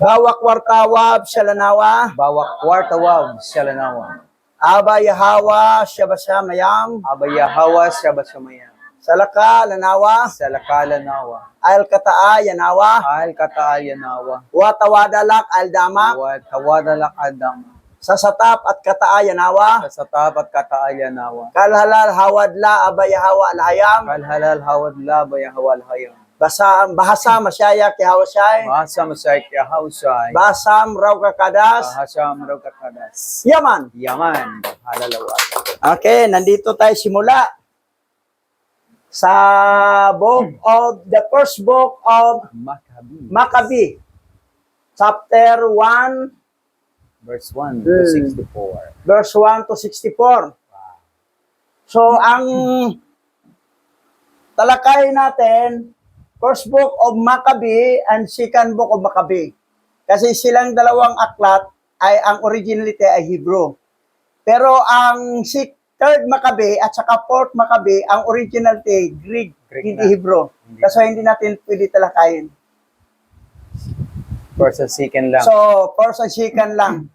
Bawa kwartawab shalanawa. Bawa kwartawaw shalanawa. Aba Yahawa Shabasha Mayam. Abayahawa Shabashamaya. Salaka Lanawa. Salakalanawa. Al Kataa Yanawa. Al Katayanawa. Watawadalak Aldama. Wa tawadalak adam. Sa satap at Kataa Yanawa. Sa tapat Katayanawa. Kalhalal Hawadla Aba Yahawa Alhayam. Kalhalal hawadla bayahawa alhayam. Bahasa Masyaya Kihawashay. Bahasa Masay Kiyahausay. Basam Raw Kakadas. Bahasa Mrokakadas. Yaman. Yaman. Halalawa. Okay, nandito tayo simula sa the first book of Maccabi. Maccabi, chapter 1, Verse 1 to 64. verse 1 to 64. So, ang talakay natin, first book of Maccabi and second book of Maccabi. Kasi silang dalawang aklat ay ang originality ay Hebrew. Pero ang third Maccabi at saka fourth Maccabi, ang originality Greek hindi na. Hebrew. Kasi hindi natin pwede talakayin. First and second lang. So, first and second lang.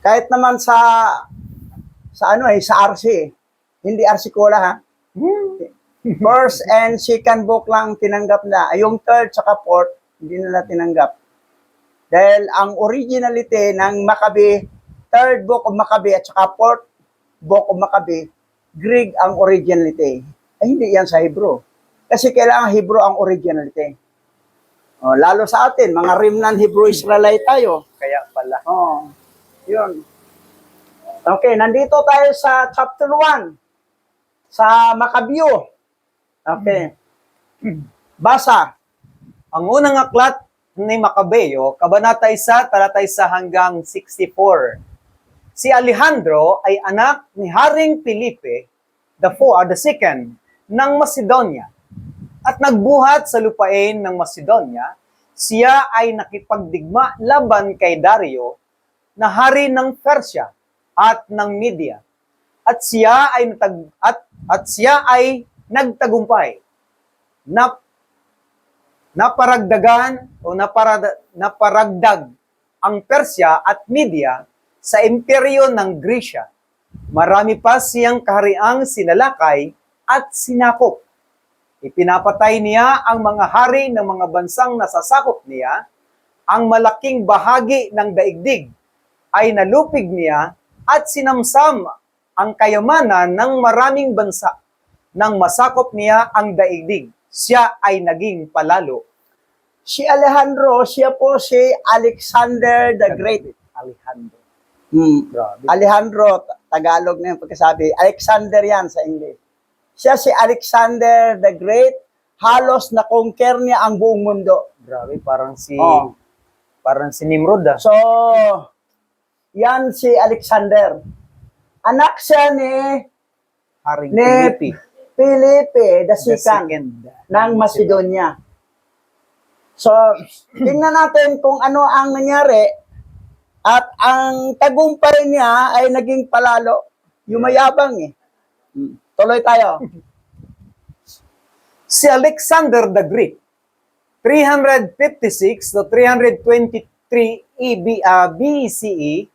Kahit naman sa RC, hindi RC Cola ha. First and second book lang tinanggap na. Yung third saka fourth, hindi nila tinanggap. Dahil ang originality ng Maccabi, third book of Maccabi at saka fourth book of Maccabi, Greek ang originality. Ay hindi yan sa Hebrew. Kasi kailangan Hebrew ang originality. Oh, lalo sa atin, mga remnant Hebrew Israelite tayo. Kaya pala. Oh, yun. Okay, nandito tayo sa chapter 1. Sa Macabeo. Okay. Basa. Ang unang aklat ni Macabeo, kabanata 1, talata 1 hanggang 64. Si Alejandro ay anak ni Haring Felipe, the second, ng Macedonia. At nagbuhat sa lupain ng Macedonia, siya ay nakipagdigma laban kay Dario, na hari ng Persia at ng Media. At siya ay nagtagumpay. Naparagdag ang Persia at Media sa imperyo ng Grisya. Marami pa siyang kahariang sinalakay at sinakop. Ipinapatay niya ang mga hari ng mga bansang nasasakop niya. Ang malaking bahagi ng daigdig ay nalupig niya at sinamsam ang kayamanan ng maraming bansa. Nang masakop niya ang daigdig, siya ay naging palalo. Si Alejandro, siya po si Alexander the Great. Alejandro. Grabe. Alejandro, Tagalog na yung pagkasabi. Alexander yan sa English. Siya si Alexander the Great. Halos na-conquer niya ang buong mundo. Grabe, parang si Nimrod ah. So, yan si Alexander. Anak siya ni Haring Felipe the second ng Macedonia. So, tingnan natin kung ano ang nangyari at ang tagumpay niya ay naging palalo. Yumayabang eh. Tuloy tayo. Si Alexander the Great, 356 to 323 BCE,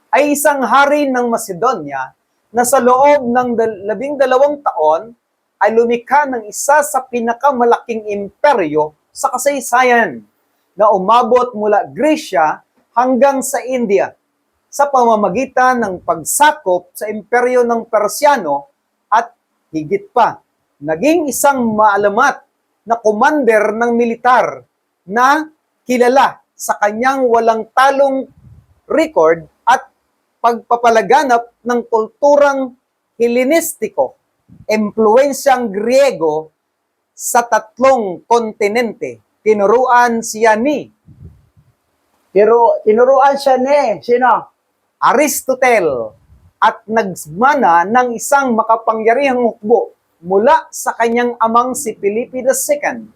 ay isang hari ng Macedonia na sa loob ng 12 taon ay lumikha ng isa sa pinakamalaking imperyo sa kasaysayan na umabot mula Grisya hanggang sa India sa pamamagitan ng pagsakop sa imperyo ng Persiano at higit pa, naging isang maalamat na commander ng militar na kilala sa kanyang walang talong record at pagpapalaganap ng kulturang Hellenistiko, impluensyang Griego sa 3 kontinente. Tinuruan siya ni Sino? Aristotle at nagmana ng isang makapangyarihang hukbo mula sa kanyang amang si Felipe II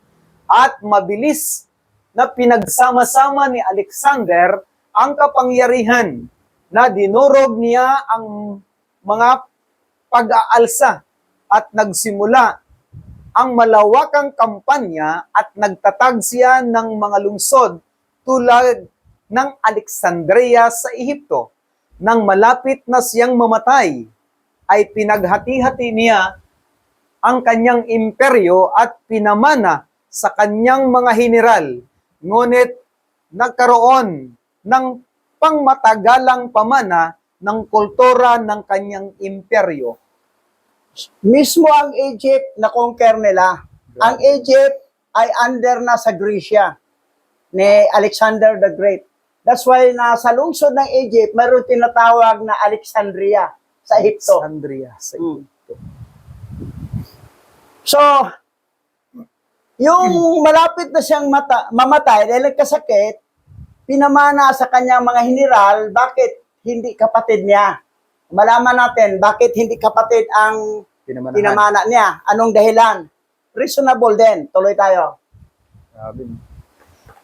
at mabilis na pinagsama-sama ni Alexander ang kapangyarihan na dinurog niya ang mga pag-aalsa at nagsimula ang malawakang kampanya at nagtatag siya ng mga lungsod tulad ng Alexandria sa Ehipto. Nang malapit na siyang mamatay, ay pinaghati-hati niya ang kanyang imperyo at pinamana sa kanyang mga general. Ngunit nagkaroon ng pangmatagalang pamana ng kultura ng kanyang imperyo. Mismo ang Egypt na conquer nila. Ang Egypt ay under na sa Grecia ni Alexander the Great. That's why nasa lungsod ng Egypt, mayroon tinatawag na Alexandria sa Ehipto. Alexandria sa Mm. Ehipto. So, yung malapit na siyang mamatay dahil nagkasakit, pinamana sa kanyang mga general, bakit hindi kapatid niya? Malaman natin, bakit hindi kapatid ang Pinamanahan. pinamana niya? Anong dahilan? Reasonable din. Tuloy tayo. Grabe.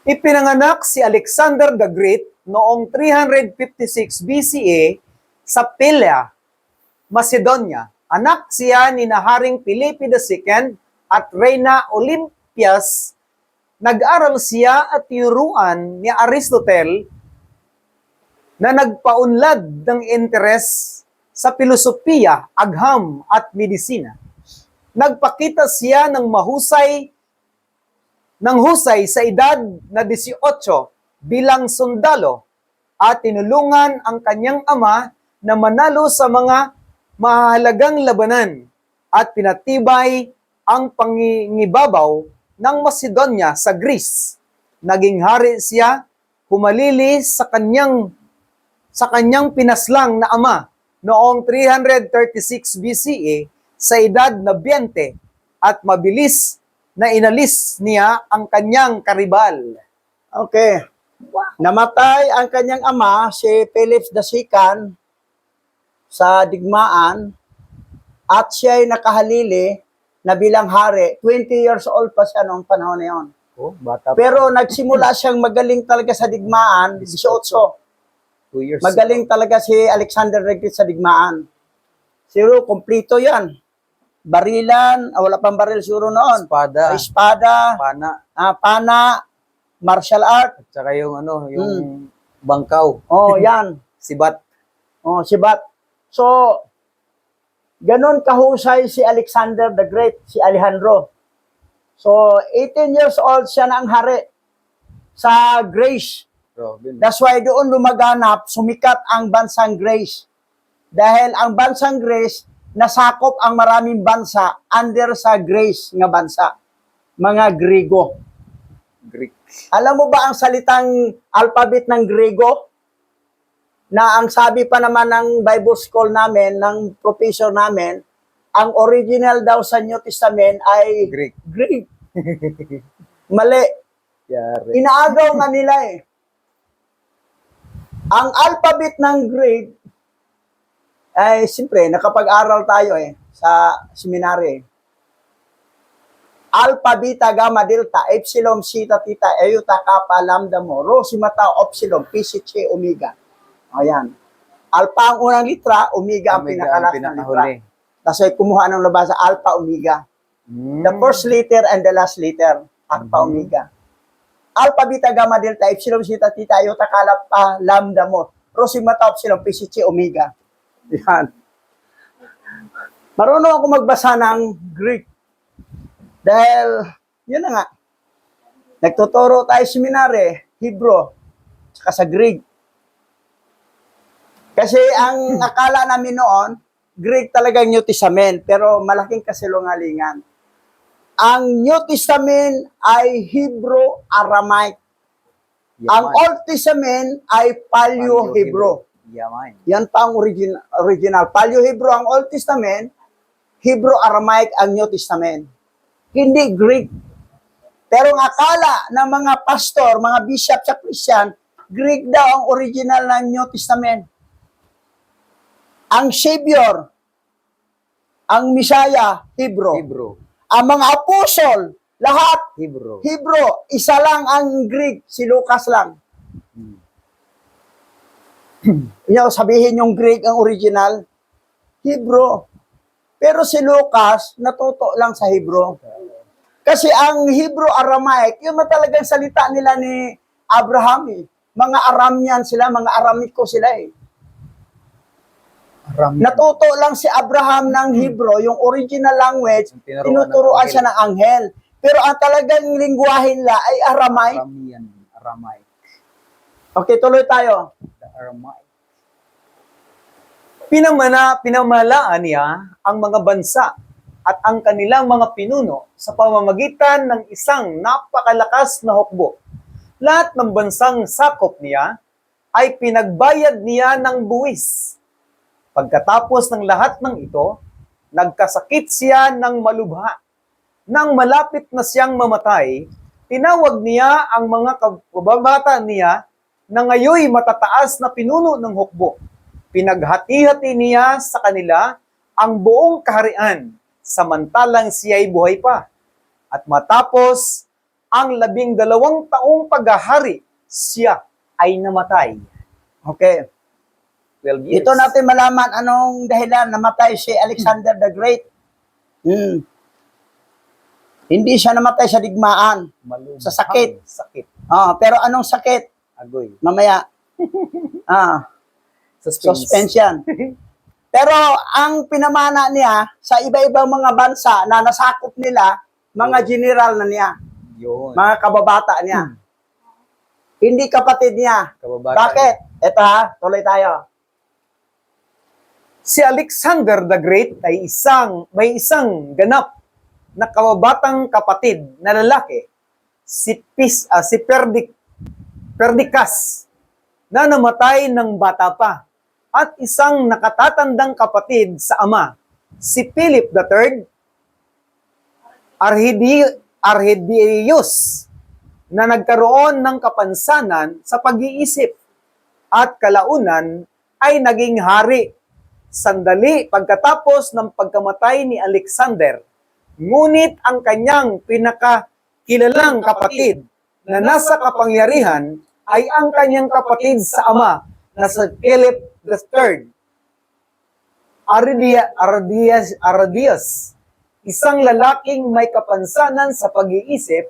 Ipinanganak si Alexander the Great noong 356 BCE sa Pella, Macedonia. Anak siya ni Haring Felipe II at Reyna Olympias. Nag-aral siya at tinuruan ni Aristotle na nagpaunlad ng interes sa filosofiya, agham at medisina. Nagpakita siya ng husay sa edad na 18 bilang sundalo at tinulungan ang kanyang ama na manalo sa mga mahalagang labanan at pinatibay ang pangingibabaw ng Macedonia sa Greece. Naging hari siya, humalili sa kanyang pinaslang na ama noong 336 BCE sa edad na 20 at mabilis na inalis niya ang kanyang karibal. Okay. Namatay ang kanyang ama, si Philip II, sa digmaan, at siya ay nakahalili na bilang hari. 20 years old pa siya noong panahon na yun. Oh, bata pa. Pero nagsimula siyang magaling talaga sa digmaan, 18. 2 years. Magaling talaga si Alexander the Great sa digmaan. Siguro, kumplito yan. Barilan, wala pang baril siguro noon. Espada, Espada, pana, pana, martial art. at saka yung bangkaw, Oh, yan. sibat. Oh, si Bat. So, ganon kahusay si Alexander the Great, si Alejandro. So, 18 years old siya na ang hari sa Greece. Grabe. That's why doon lumaganap, sumikat ang bansang Greece. Dahil ang bansang Greece, nasakop ang maraming bansa under sa Greece nga bansa. Mga Griego. Greek. Alam mo ba ang salitang alphabet ng Griego? Na ang sabi pa naman ng Bible school namin, ng professor namin, ang original daw sa New Testament ay Greek. Greek. Mali. Yari. Inaagaw nga nila eh. Ang alphabet ng Greek ay siyempre nakapag-aral tayo sa seminary. Alpha, beta, gamma, delta, epsilon, zeta, theta, iota, kappa, lambda mo, rho, sigma, tau, epsilon, pi, si, chi, omega. Ayan. Alpha ang unang litra, omega ang pinakalas ng litra. Tapos ay kumuha ng labasa, alpha, omega. The first letter and the last letter, alpha, omega. Alpha, beta, gamma, delta, epsilon, zeta, theta, iota, kappa, lambda mo, rho, sigma, tau, epsilon, pi, si, chi, omega. Yan. Marunong ako magbasa ng Greek. Dahil, yun na nga, nagtuturo tayo seminary, Hebrew, saka sa Greek. Kasi ang akala namin noon, Greek talaga New Testament, pero malaking kasilungalingan. Ang New Testament ay Hebrew Aramaic. Ang Old Testament ay Paleo-Hebrew. Yaman. Yan pa ang original. Paleo-Hebrew ang Old Testament, Hebrew Aramaic ang New Testament. Hindi Greek. Pero ang akala ng mga pastor, mga bishop sa Christian, Greek daw ang original ng New Testament. Ang Savior, ang Messiah, Hebrew. Hebrew. Ang mga apostle, lahat Hebrew. Hebrew. Isa lang ang Greek, si Lucas lang. Sabihin yung Greek ang original, Hebrew. Pero si Lucas, natuto lang sa Hebrew. Kasi ang Hebrew Aramaic, yun na talagang salita nila ni Abraham eh. Mga Aramian sila, mga Aramiko sila eh. Natuto lang si Abraham ng Hebrew, yung original language, tinuturuan siya ng anghel. Pero ang talagang lingwahe nila ay Aramaic. Aramaic. Okay, tuloy tayo. Aramaic. Pinamalaan niya ang mga bansa at ang kanilang mga pinuno sa pamamagitan ng isang napakalakas na hukbo. Lahat ng bansang sakop niya ay pinagbayad niya ng buwis. Pagkatapos ng lahat ng ito, nagkasakit siya ng malubha. Nang malapit na siyang mamatay, tinawag niya ang mga kababata niya na ngayoy matataas na pinuno ng hukbo. Pinaghati-hati niya sa kanila ang buong kaharian, samantalang siya'y buhay pa. At matapos ang 12 taong paghahari, siya ay namatay. Okay. 12 years. Ito natin malaman anong dahilan namatay si Alexander the Great. Hindi siya namatay sa digmaan, Malubhang sa sakit. Sakit. Pero anong sakit? Agoy. Mamaya. Suspense yan. Pero ang pinamana niya sa iba-ibang mga bansa na nasakop nila, mga general na niya, Yun. mga kababata niya. Hindi kapatid niya. Kababata Bakit? Ito ha, tuloy tayo. Si Alexander the Great ay may isang ganap na kababatang kapatid na lalaki, si Perdiccas, na namatay ng bata pa, at isang nakatatandang kapatid sa ama, si Philip III Arrhidaeus, na nagkaroon ng kapansanan sa pag-iisip at kalaunan ay naging hari sandali pagkatapos ng pagkamatay ni Alexander. Ngunit ang kanyang pinakakilalang kapatid na nasa kapangyarihan ay ang kanyang kapatid sa ama na si Philip III Arrhidaeus, isang lalaking may kapansanan sa pag-iisip,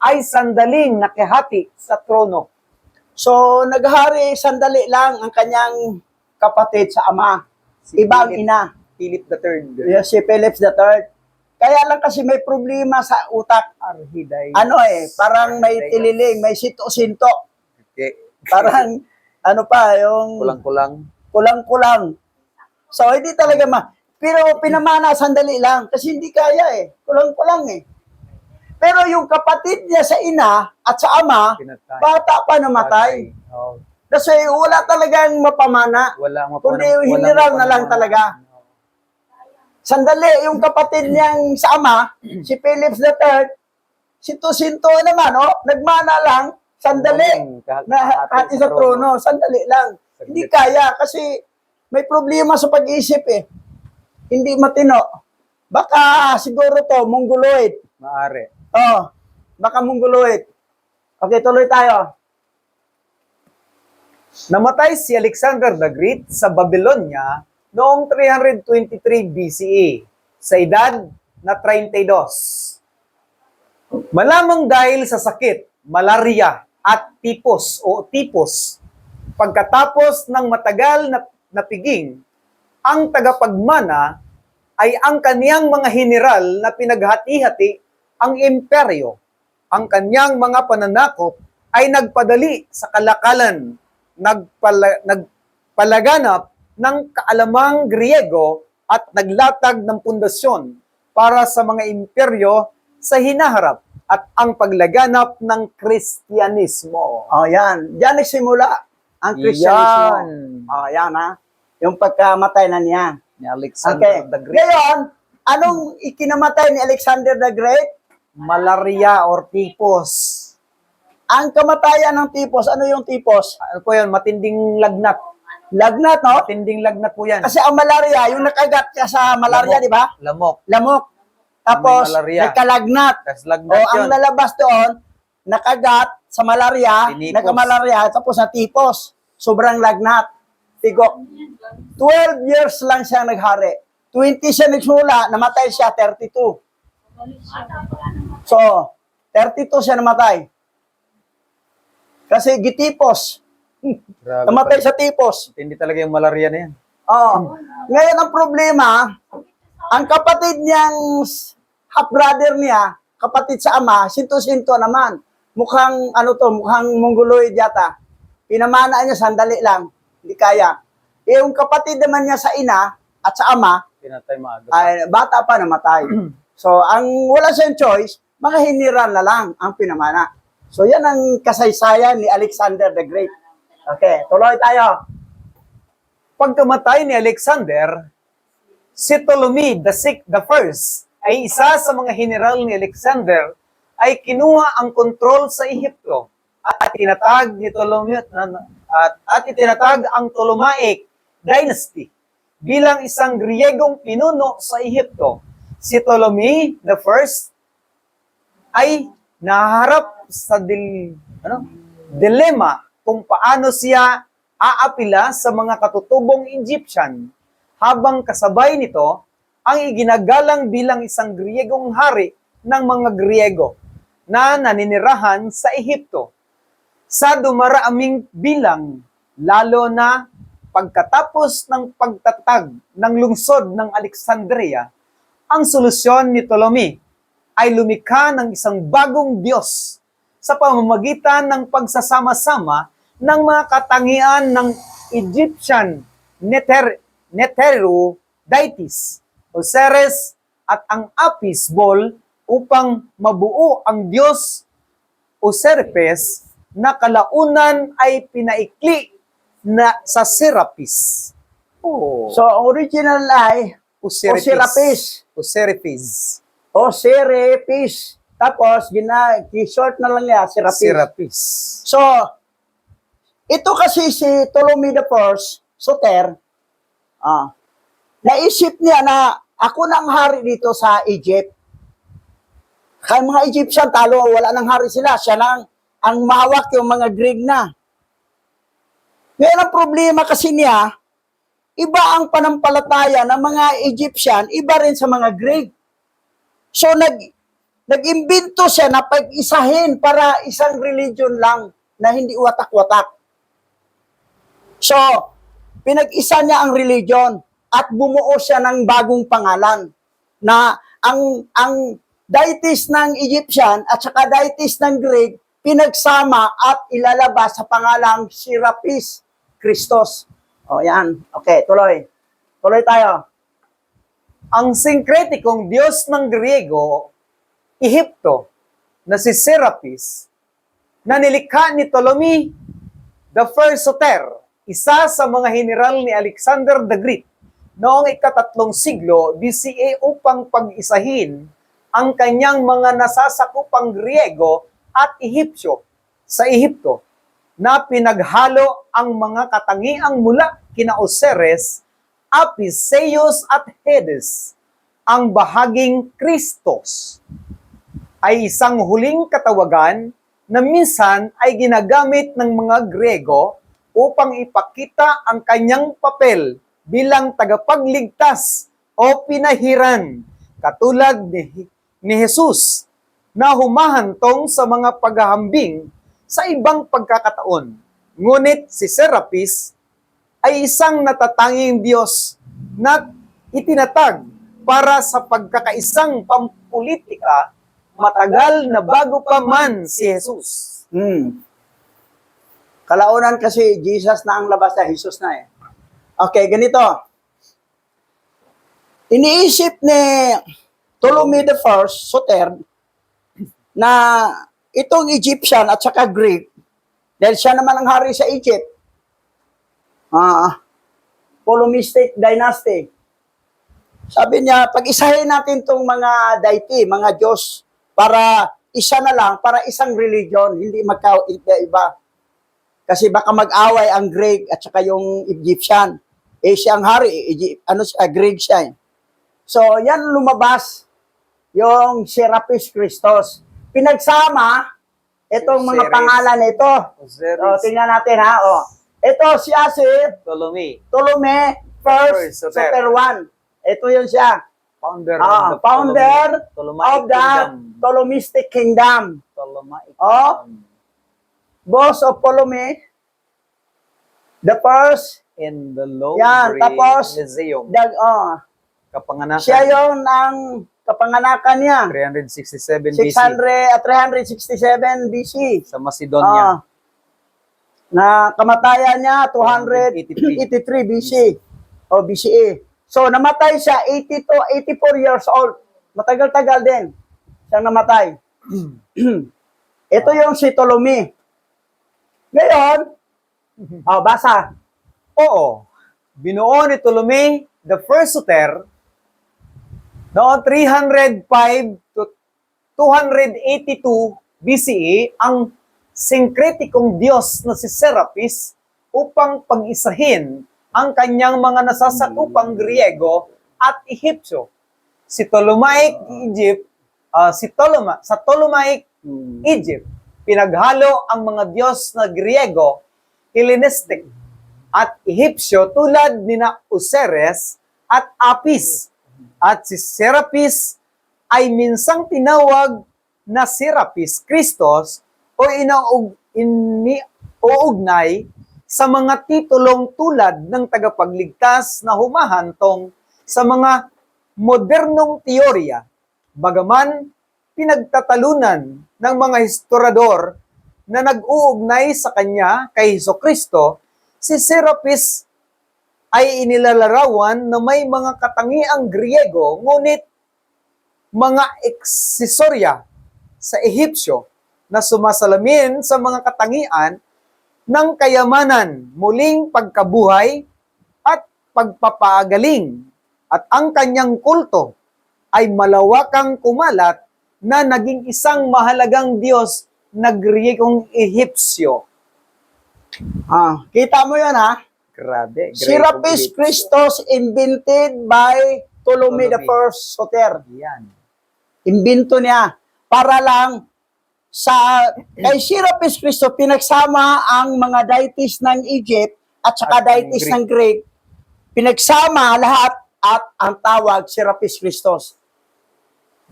ay sandaling nakihati sa trono. So, naghari sandali lang ang kanyang kapatid sa ama. Ibang ina. Philip III. Yes, si Philip III. Kaya lang kasi may problema sa utak. Arrhidaeus. Parang may tililing, may sinto-sinto. Okay. Parang, yung Kulang-kulang. kulang-kulang. So, hindi talaga pero pinamana sandali lang kasi hindi kaya eh. Kulang-kulang eh. Pero yung kapatid niya sa ina at sa ama, Pinatay. bata pa namatay. Oh, Kasi wala talagang mapamana. Kundi yung general na lang talaga. Sandali, yung kapatid niyang sa ama, si Philip III, sinto-sinto naman, nagmana lang, sandali, na hati sa trono, sandali lang. Hindi kaya kasi may problema sa pag-isip eh. Hindi matino. Baka siguro to, mongoloid. Maari. Baka mongoloid. Okay, tuloy tayo. Namatay si Alexander the Great sa Babylonia noong 323 BCE sa edad na 32. Malamang dahil sa sakit, malaria at tipos. Pagkatapos ng matagal na piging, ang tagapagmana ay ang kaniyang mga general na pinaghati-hati ang imperyo. Ang kaniyang mga pananakop ay nagpadali sa kalakalan, nagpalaganap ng kaalamang Griego at naglatag ng pundasyon para sa mga imperyo sa hinaharap at ang paglaganap ng Kristyanismo. Yan. Diyan nagsimula ang Kristyanismo. Yan ha. Yung pagkamatay na niya. Ni Alexander the Great. Ngayon, anong ikinamatay ni Alexander the Great? Malaria or tipos. Ang kamatayan ng tipos, ano yung tipos? Ano po yun? Matinding lagnat. Lagnat, no? Matinding lagnat po yan. Kasi ang malaria, yung nakagat ka sa malaria, di ba? Lamok. Lamok. Tapos, May malaria. nagkalagnat. Tas lagnat yun. Ang lalabas doon, nakagat sa malaria, Tinipos. nagkamalaria, tapos na tipos. Sobrang lagnat. Tigo. 12 years lang siya naghari. 20 siya nagsimula, namatay siya 32. So, 32 siya namatay. Kasi gitipos. Grabe Namatay pa. sa tipos. Hindi talaga yung malaria na yan. Oo. Ngayon ang problema, ang kapatid niyang half-brother niya, kapatid sa ama, sinto-sinto naman. Mukhang, mukhang mongoloid yata. Pinamana niya, sandali lang. Hindi kaya. Yung kapatid naman niya sa ina at sa ama, Pinatay maaga pa. ay bata pa namatay. So, ang wala siyang choice, mga hiniran na lang ang pinamana. So, yan ang kasaysayan ni Alexander the Great. Okay, tuloy tayo. Pagkamatay ni Alexander, si Ptolemy the First ay isa sa mga general ni Alexander ay kinuha ang kontrol sa Ehipto at itinatag ni Ptolemy at itinatag ang Ptolemaic dynasty bilang isang Griyegong pinuno sa Ehipto. Si Ptolemy the First ay naharap sa dilema kung paano siya aapila sa mga katutubong Egyptian habang kasabay nito ang iginagalang bilang isang Griyegong hari ng mga Griyego na naninirahan sa Ehipto. Sa dumaraaming bilang, lalo na pagkatapos ng pagtatag ng lungsod ng Alexandria, ang solusyon ni Ptolemy ay lumikha ng isang bagong Diyos sa pamamagitan ng pagsasama-sama ng mga katangian ng Egyptian Neteru deities, Osiris at ang Apis bull upang mabuo ang Diyos Osiris na kalaunan ay pinaikli na sa Serapis. Oh, So, original ay Osiris. Osiris. Osiris. Tapos, short na lang niya, Serapis. Serapis. So, ito kasi si Ptolemy the First, Soter, naisip niya na ako na ang hari dito sa Egypt. Kaya mga Egyptian, talo, wala nang hari sila. Siya lang ang mahawak yung mga Greek na. Ngayon ang problema kasi niya, iba ang panampalataya ng mga Egyptian, iba rin sa mga Greek. So, nag-imbento siya na pag-isahin para isang religion lang na hindi watak-watak. So, pinag-isa niya ang religion at bumuo siya ng bagong pangalan na ang deities ng Egyptian at saka deities ng Greek pinagsama at ilalabas sa pangalang Serapis Christos. O yan. Okay, tuloy. Tuloy tayo. Ang sinkretikong Diyos ng Griego, Ehipto, na si Serapis, na nilikha ni Ptolemy the First Soter, isa sa mga general ni Alexander the Great, noong ika-3 siglo BCE upang pag-isahin ang kanyang mga nasasakupang Griego at Ehipsyo sa Ehipto, na pinaghalo ang mga katangiang mula kina Osiris, Apis, Zeus at Hades. Ang bahaging Christos ay isang huling katawagan na minsan ay ginagamit ng mga Griego upang ipakita ang kanyang papel bilang tagapagligtas o pinahiran, katulad ni Jesus na humahantong sa mga paghahambing sa ibang pagkakataon. Ngunit si Serapis ay isang natatanging Diyos na itinatag para sa pagkakaisang pampolitika matagal na bago pa man si Jesus. Kalaunan kasi Jesus na ang labas na, Jesus na eh. Okay, ganito. Iniisip ni Ptolemy the First, Soter, na itong Egyptian at saka Greek, dahil siya naman ang hari sa Egypt, Ptolemistic dynasty. Sabi niya, pag-isahin natin itong mga deity, mga Diyos, para isa na lang, para isang religion, hindi magkaiba. Kasi baka mag-away ang Greek at saka yung Egyptian. Eh, siya ang hari, Greek siya. So, yan lumabas yung Serapis Christos. Pinagsama itong mga Osiris. pangalan ito. Osiris. Tingnan natin ha. Ito siya si Ptolemy, Ptolemy First Soter. Soter 1. Ito yun siya. founder Founder Ptolemaic of the kingdom. Ptolemistic Kingdom. Ptolemaic. Oh. Boss of Ptolemy, the first, In the Louvre Yan, tapos, Museum. Kapanganakan. siya yung ang kapanganakan niya. 367 BC 367 BC. sa Macedonia. Na kamatayan niya 283 BC o BCE. So namatay siya 80 to 84 years old. Matagal-tagal din siyang namatay. Ito yung si Ptolemy. Ngayon, basa. Oo. Binuo ni Ptolemy the first Soter noong 305 to 282 BCE ang singkretikong Diyos na si Serapis upang pag-isahin ang kanyang mga nasasakupang Griego at Ehipsyo. Si Ptolemaic Egypt, sa Ptolemaic Egypt, pinaghalo ang mga Diyos na Griego, Hellenistic, at Ehipsyo tulad nina Osiris at Apis. At si Serapis ay minsang tinawag na Serapis Christos o iniuugnay sa mga titulong tulad ng tagapagligtas na humahantong sa mga modernong teorya. Bagaman pinagtatalunan ng mga historiador na nag-uugnay sa kanya kay Hesukristo, si Serapis ay inilalarawan na may mga katangiang Griego, ngunit mga eksesorya sa Ehipsyo na sumasalamin sa mga katangian ng kayamanan, muling pagkabuhay at pagpapagaling. At ang kanyang kulto ay malawakang kumalat na naging isang mahalagang Diyos na Griegong Ehipsyo. Kita mo yun ha? Grabe. Serapis Christos invented by Ptolemy the first Soter. Yan. Imbento niya para lang kay Serapis Christos pinagsama ang mga deities ng Egypt at saka At deities ng ng Greek. Pinagsama lahat at ang tawag Serapis Christos.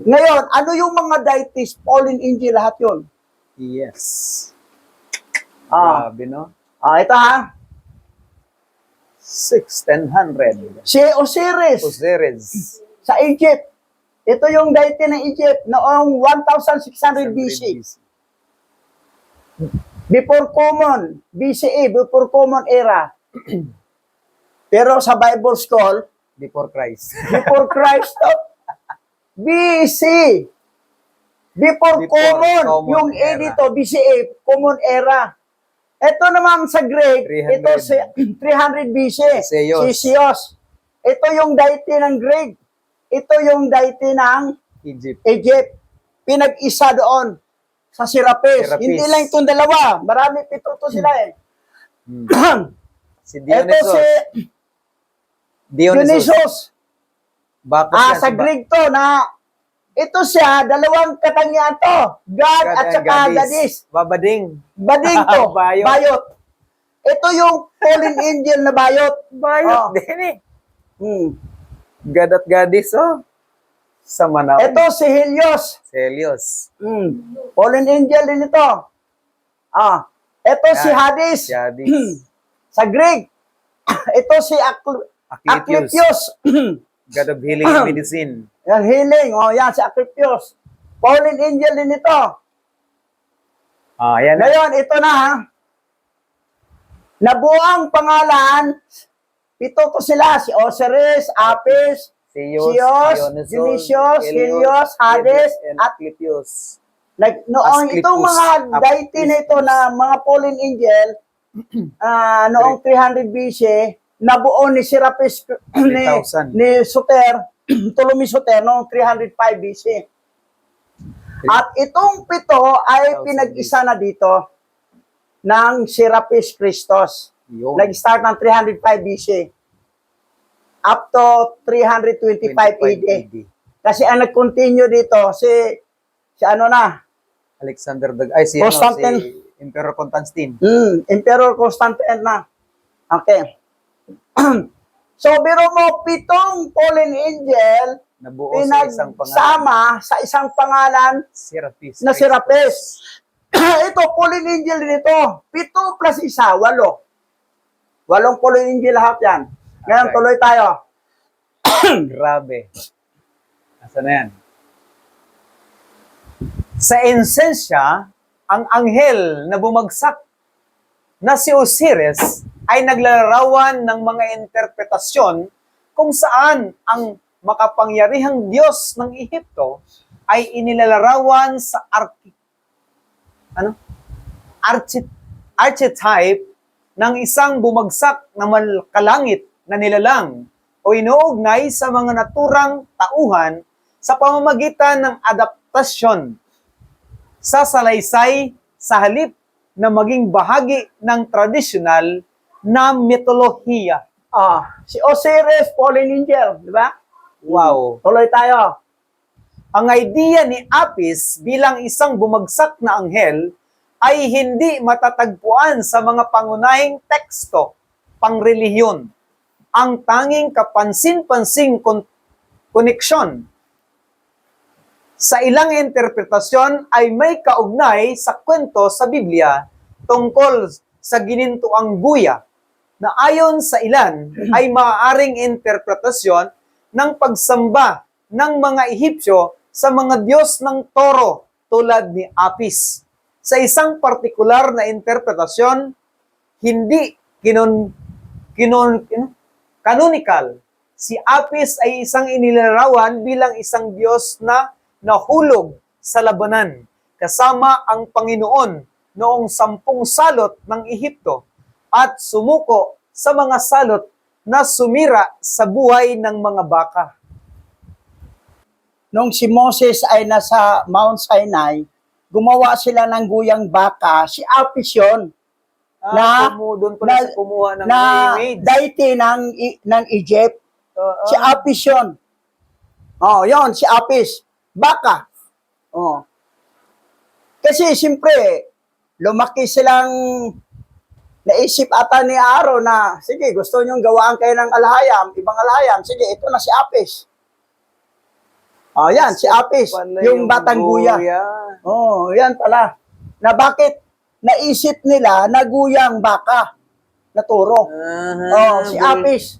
Ngayon, ano yung mga deities? Fallen angel, lahat yun. Yes. Ah. Grabe, no? Ito ha. 1600. Si Osiris Osiris. sa Egypt. Ito yung deity ng Egypt noong 1600 BC. Before Common, BCE, before Common Era. Pero sa Bible Scroll, Before Christ. before Christ, BC. Before Common yung A Era. dito, BCE, Common Era. Ito naman sa Greek, 300. ito si 300 BC. Zeus. Si Zeus. Ito yung deity ng Greek. Ito yung deity ng Egypt. Egypt. Pinag-isa doon sa Serapis. Serapis. Hindi lang itong dalawa. Marami, 7 to sila eh. Si Ito Dionysus. si Dionysus. Dionysus. Bakit yan? Sa Greek to na ito siya, dalawang katangian to. God at saka Goddess. Babading. Bading to. Bayot. Bayot. Ito yung fallen angel na bayot. Bayot Oh. din eh. Hmm. God at Goddess, oh. Sa Manaw. Ito si Helios. Helios. Fallen angel din ito. Ito si Yan. Hades. Si Hades. Sa Greek. Ito si Asclepius. God of healing and medicine. Yan, healing. Yan, si Asclepius. Fallen angel din ito. Yan na. Ngayon, ito na ha. Nabuang pangalan, 7 to sila. Si Osiris, Apis, Zeus, Dionysius, Helios, Hades, at Asclepius. noong Asclepius. itong mga deity na ito na mga fallen angel, noong 300 BC, nabuo ni Serapis ni 3,000. Soter, Ptolemy Soter noong 305 BC. At itong 7 ay 3,000 pinag-isa na dito ng Serapis Christos. Yun. Nag-start ng 305 BC up to 325 AD. Kasi ang nag-continue dito si Alexander si Constantine. si Emperor Constantine. Emperor Constantine na. Okay. So, biro mo, 7 fallen angel Nabuo sa isang pangalan. pinagsama sa isang pangalan Serapis. na Serapis. Ito, fallen angel din ito. 7 plus 1, 8. 8 fallen angel lahat yan. Ngayon, Okay. tuloy tayo. Grabe. Nasaan na yan? Sa esensya, ang anghel na bumagsak na si Osiris ay naglalarawan ng mga interpretasyon kung saan ang makapangyarihang Diyos ng Ehipto ay inilalarawan sa archetype ng isang bumagsak na kalangit na nilalang o inuugnay sa mga naturang tauhan sa pamamagitan ng adaptasyon sa salaysay sa halip na maging bahagi ng tradisyonal na mitolohiya. Si Osiris, fallen angel, di ba? Wow! Tuloy tayo. Ang idea ni Apis bilang isang bumagsak na anghel ay hindi matatagpuan sa mga pangunahing teksto, pangrelihiyon. Ang tanging kapansin-pansing koneksyon sa ilang interpretasyon ay may kaugnay sa kwento sa Biblia tungkol sa ginintuang buya na ayon sa ilan ay maaaring interpretasyon ng pagsamba ng mga Ehipsyo sa mga Diyos ng toro tulad ni Apis. Sa isang partikular na interpretasyon, hindi canonical. Si Apis ay isang inilarawan bilang isang Diyos na nahulog sa labanan kasama ang Panginoon noong 10 salot ng Ehipto at sumuko sa mga salot na sumira sa buhay ng mga baka. Nung si Moses ay nasa Mount Sinai, gumawa sila ng guyang baka. Si Apis yun, Doon pala sa kumuha ng na image. deity ng Egypt. Si Apis yun. Yun, si Apis. Baka. Kasi siyempre, lumaki silang naisip ata ni Aaron na, sige, gusto nyong gawaan kayo ng alahayam, ibang alahayam, sige, ito na si Apis. Yan, si Apis, Pala yung batang guya. Yan pala. Na bakit naisip nila na guyang baka na turo. Si Apis.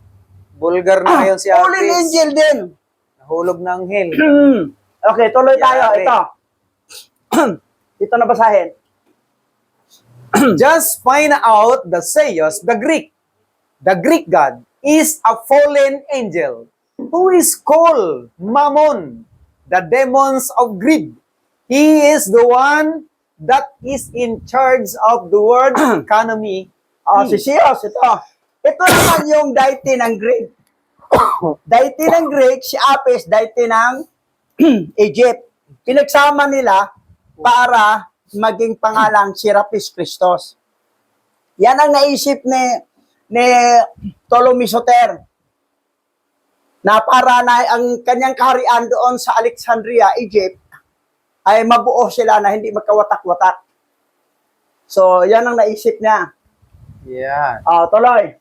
Bulgar na ngayon si Fallen Apis. angel din. Nahulog na anghel. Okay, tuloy tayo. Yari. Ito. Ito na basahin. Just find out the Zeus, the Greek god, is a fallen angel who is called Mammon, the demons of greed. He is the one that is in charge of the world economy. Si Zeus, ito. Ito naman yung deity ng Greek. Deity ng Greek, si Apis, deity ng Egypt. Pinagsama nila para maging pangalang Serapis Christos. Yan ang naisip ni Ptolemy Soter. Na para na ang kanyang kaharian doon sa Alexandria, Egypt, ay mabuo sila na hindi magkawatak-watak. So, yan ang naisip niya. Yan. Tuloy.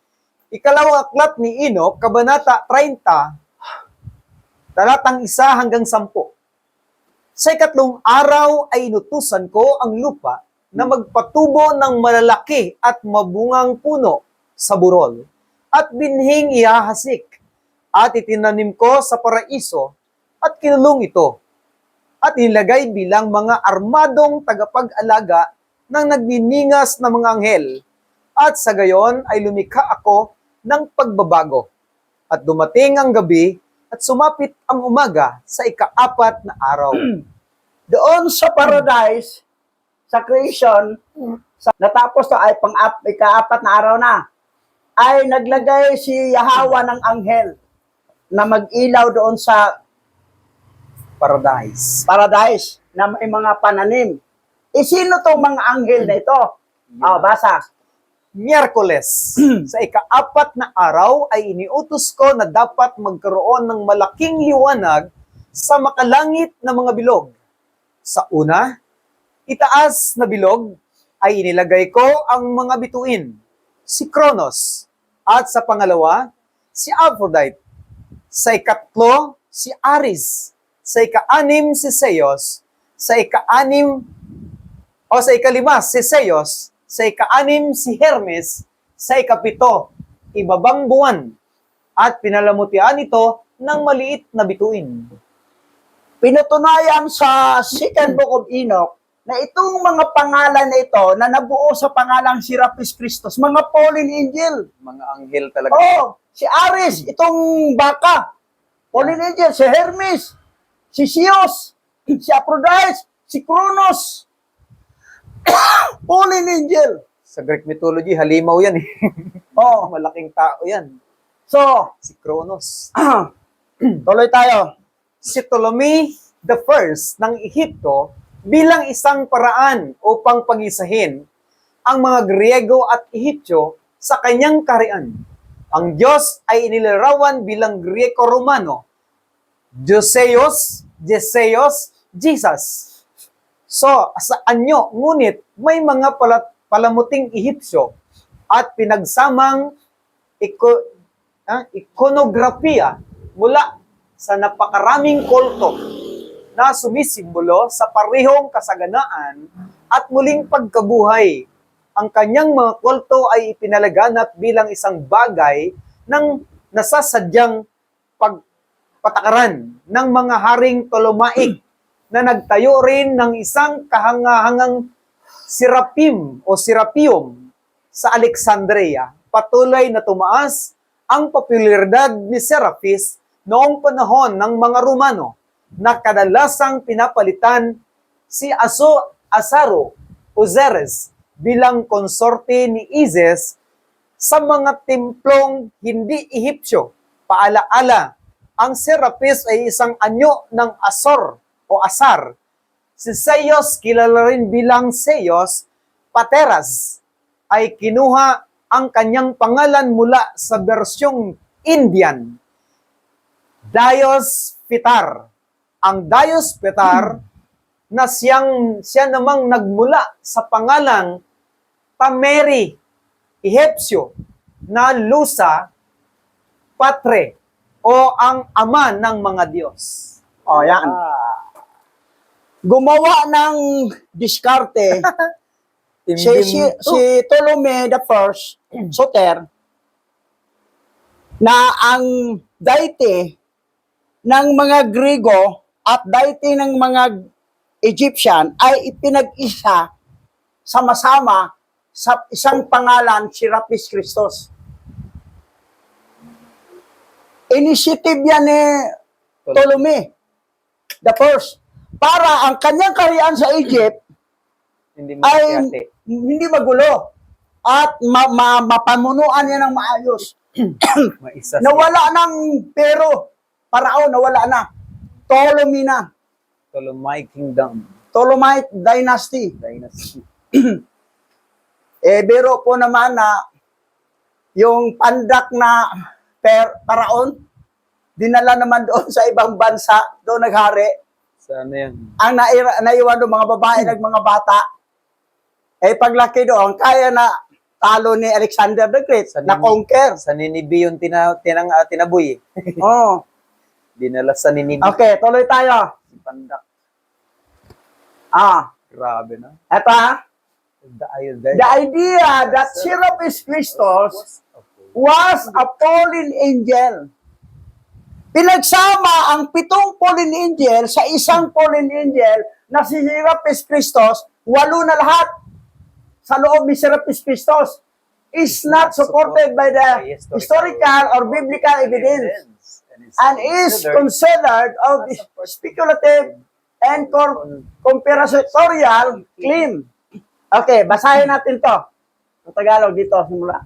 Ikalawang aklat ni Enoch, Kabanata 30, talatang 1 hanggang 10. Sa ikatlong araw ay inutusan ko ang lupa na magpatubo ng malalaki at mabungang puno sa burol at binhing ihahasik at itinanim ko sa paraiso at kinulong ito at nilagay bilang mga armadong tagapag-alaga ng nagniningas na mga anghel at sa gayon ay lumikha ako ng pagbabago at dumating ang gabi at sumapit ang umaga sa ika-4 na araw. Doon sa paradise, sa creation, natapos to ay ika-4 na araw na, ay naglagay si Yahweh ng anghel na mag-ilaw doon sa Paradise. paradise na may mga pananim. Sino tong mga anghel na ito? Basa. Miyerkules, sa ika-4 na araw ay iniutos ko na dapat magkaroon ng malaking liwanag sa makalangit na mga bilog. Sa una, itaas na bilog ay inilagay ko ang mga bituin, si Kronos, at sa pangalawa, si Aphrodite. Sa ikatlo, si Aris, sa ika-6 si Zeus, sa ika-5 si Zeus, sa ika-6 si Hermes, sa ika-7 ibabang buwan, at pinalamutian ito ng maliit na bituin. Pinutunayan sa Second Book of Enoch na itong mga pangalan na ito na nabuo sa pangalang Serapis Christus, mga fallen angel. Mga anghel talaga. Oh, si Aris, itong baka. Fallen angel, si Hermes, si Zeus, si Aphrodite, si Kronos. Fallen angel. Sa Greek mythology, halimaw yan eh. Oh, Malaking tao yan. so, Si Kronos. tuloy tayo. Si Ptolemy the First ng Ehipto bilang isang paraan upang pagisahin ang mga Griego at Ehiptyo sa kanyang kaharian. Ang Diyos ay inilarawan bilang Grieko-Romano. Dioseos, Jesus. So, sa anyo, ngunit may mga palamuting Ehipsyo at pinagsamang ikonografiya mula sa napakaraming kulto na sumisimbolo sa parehong kasaganaan at muling pagkabuhay. Ang kanyang mga kulto ay ipinalaganap bilang isang bagay ng nasasadyang pagpatakaran ng mga haring Ptolemaic na nagtayo rin ng isang kahangahangang Serapium sa Alexandria. Patuloy na tumaas ang popularidad ni Serapis noong panahon ng mga Romano na kadalasang pinapalitan si Asaro o Zeres bilang konsorte ni Isis sa mga templong hindi Ehipsyo. Paalaala, ang Serapis ay isang anyo ng Asor o Asar. Si Zeus, kilala rin bilang Zeus Pateras, ay kinuha ang kanyang pangalan mula sa bersyong Indian. Dios Pitar. Ang Dios Pitar na siya namang nagmula sa pangalang Tameri, Ehipsyo, na Lusa, Patre, o ang ama ng mga Diyos. Oh, yan. Gumawa ng diskarte si Ptolemy the First, Soter, na ang deity ng mga Griego at deity ng mga Egyptian ay ipinag-isa sama-sama sa isang pangalan, Serapis Christus. Initiative yan ni Ptolemy the First para ang kanyang kaharian sa Egypt ay hindi magulo at mapamunuan niya ng maayos. Nawala ng pero, Parao, nawala na. Ptolemy na. Ptolemaic Kingdom. Ptolemite Dynasty. Biro po naman na yung pandak na Paraon, dinala naman doon sa ibang bansa, doon naghari. Sana yan. Ang naiwan doon, mga babae ng mga bata, paglaki doon, kaya na talo ni Alexander the Great, na-conquer. Sa Ninibe yung tinaboy eh. Oh. Dinala sa Ninibe. Okay, tuloy tayo. Si Pandak. Grabe na. Eto ha. The The idea that Serapis Christus was a fallen angel. Pinagsama ang 7 fallen angel sa isang fallen angel na si Serapis Christus, 8 na lahat sa loob ni Serapis Christus is not supported by the historical or biblical evidence and is considered of speculative and conspiratorial claim. Okay, basahin natin to. Ang Tagalog dito, simula.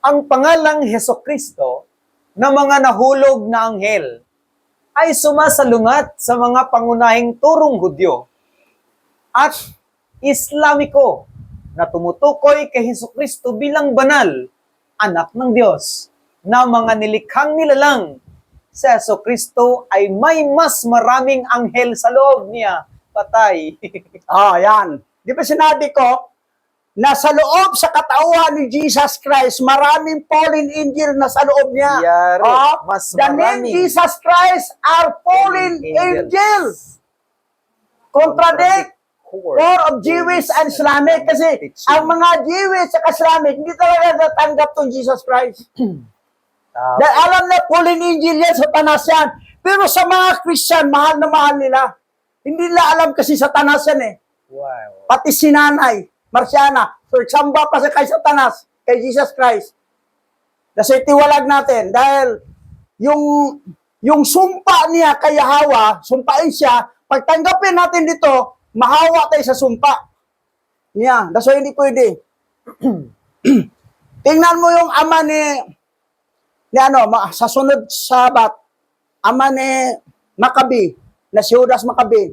Ang pangalang Hesukristo na mga nahulog na anghel ay sumasalungat sa mga pangunahing turong Hudyo at Islamiko na tumutukoy kay Hesukristo bilang banal, anak ng Diyos, na mga nilikhang nilalang. Si Hesukristo ay may mas maraming anghel sa loob niya. Patay. Yan. Di ba sinabi ko, na sa loob sa katauhan ni Jesus Christ, maraming fallen angel na sa loob niya. Yari, Oh, mas the name marami. Jesus Christ are fallen angels. Contradict core of Jewish and Islamic kasi ang mga Jewish at Islamic hindi talaga natanggap tong Jesus Christ. Dahil alam na fallen angel yan, satanas yan. Pero sa mga Christian, mahal na mahal nila. Hindi nila alam kasi satanas yan eh. Wow. Pati si Nanay, Marciana, so samba pa sa kay Satanas, kay Jesus Christ. Kasi tiwalag natin dahil yung sumpa niya kay Hawa, sumpain siya, pagtanggapin natin dito, mahawa tayo sa sumpa niya. So hindi pwede. Tingnan mo yung ama ni sa sunod Sabat, ama ni Maccabi, na si Judas Maccabi,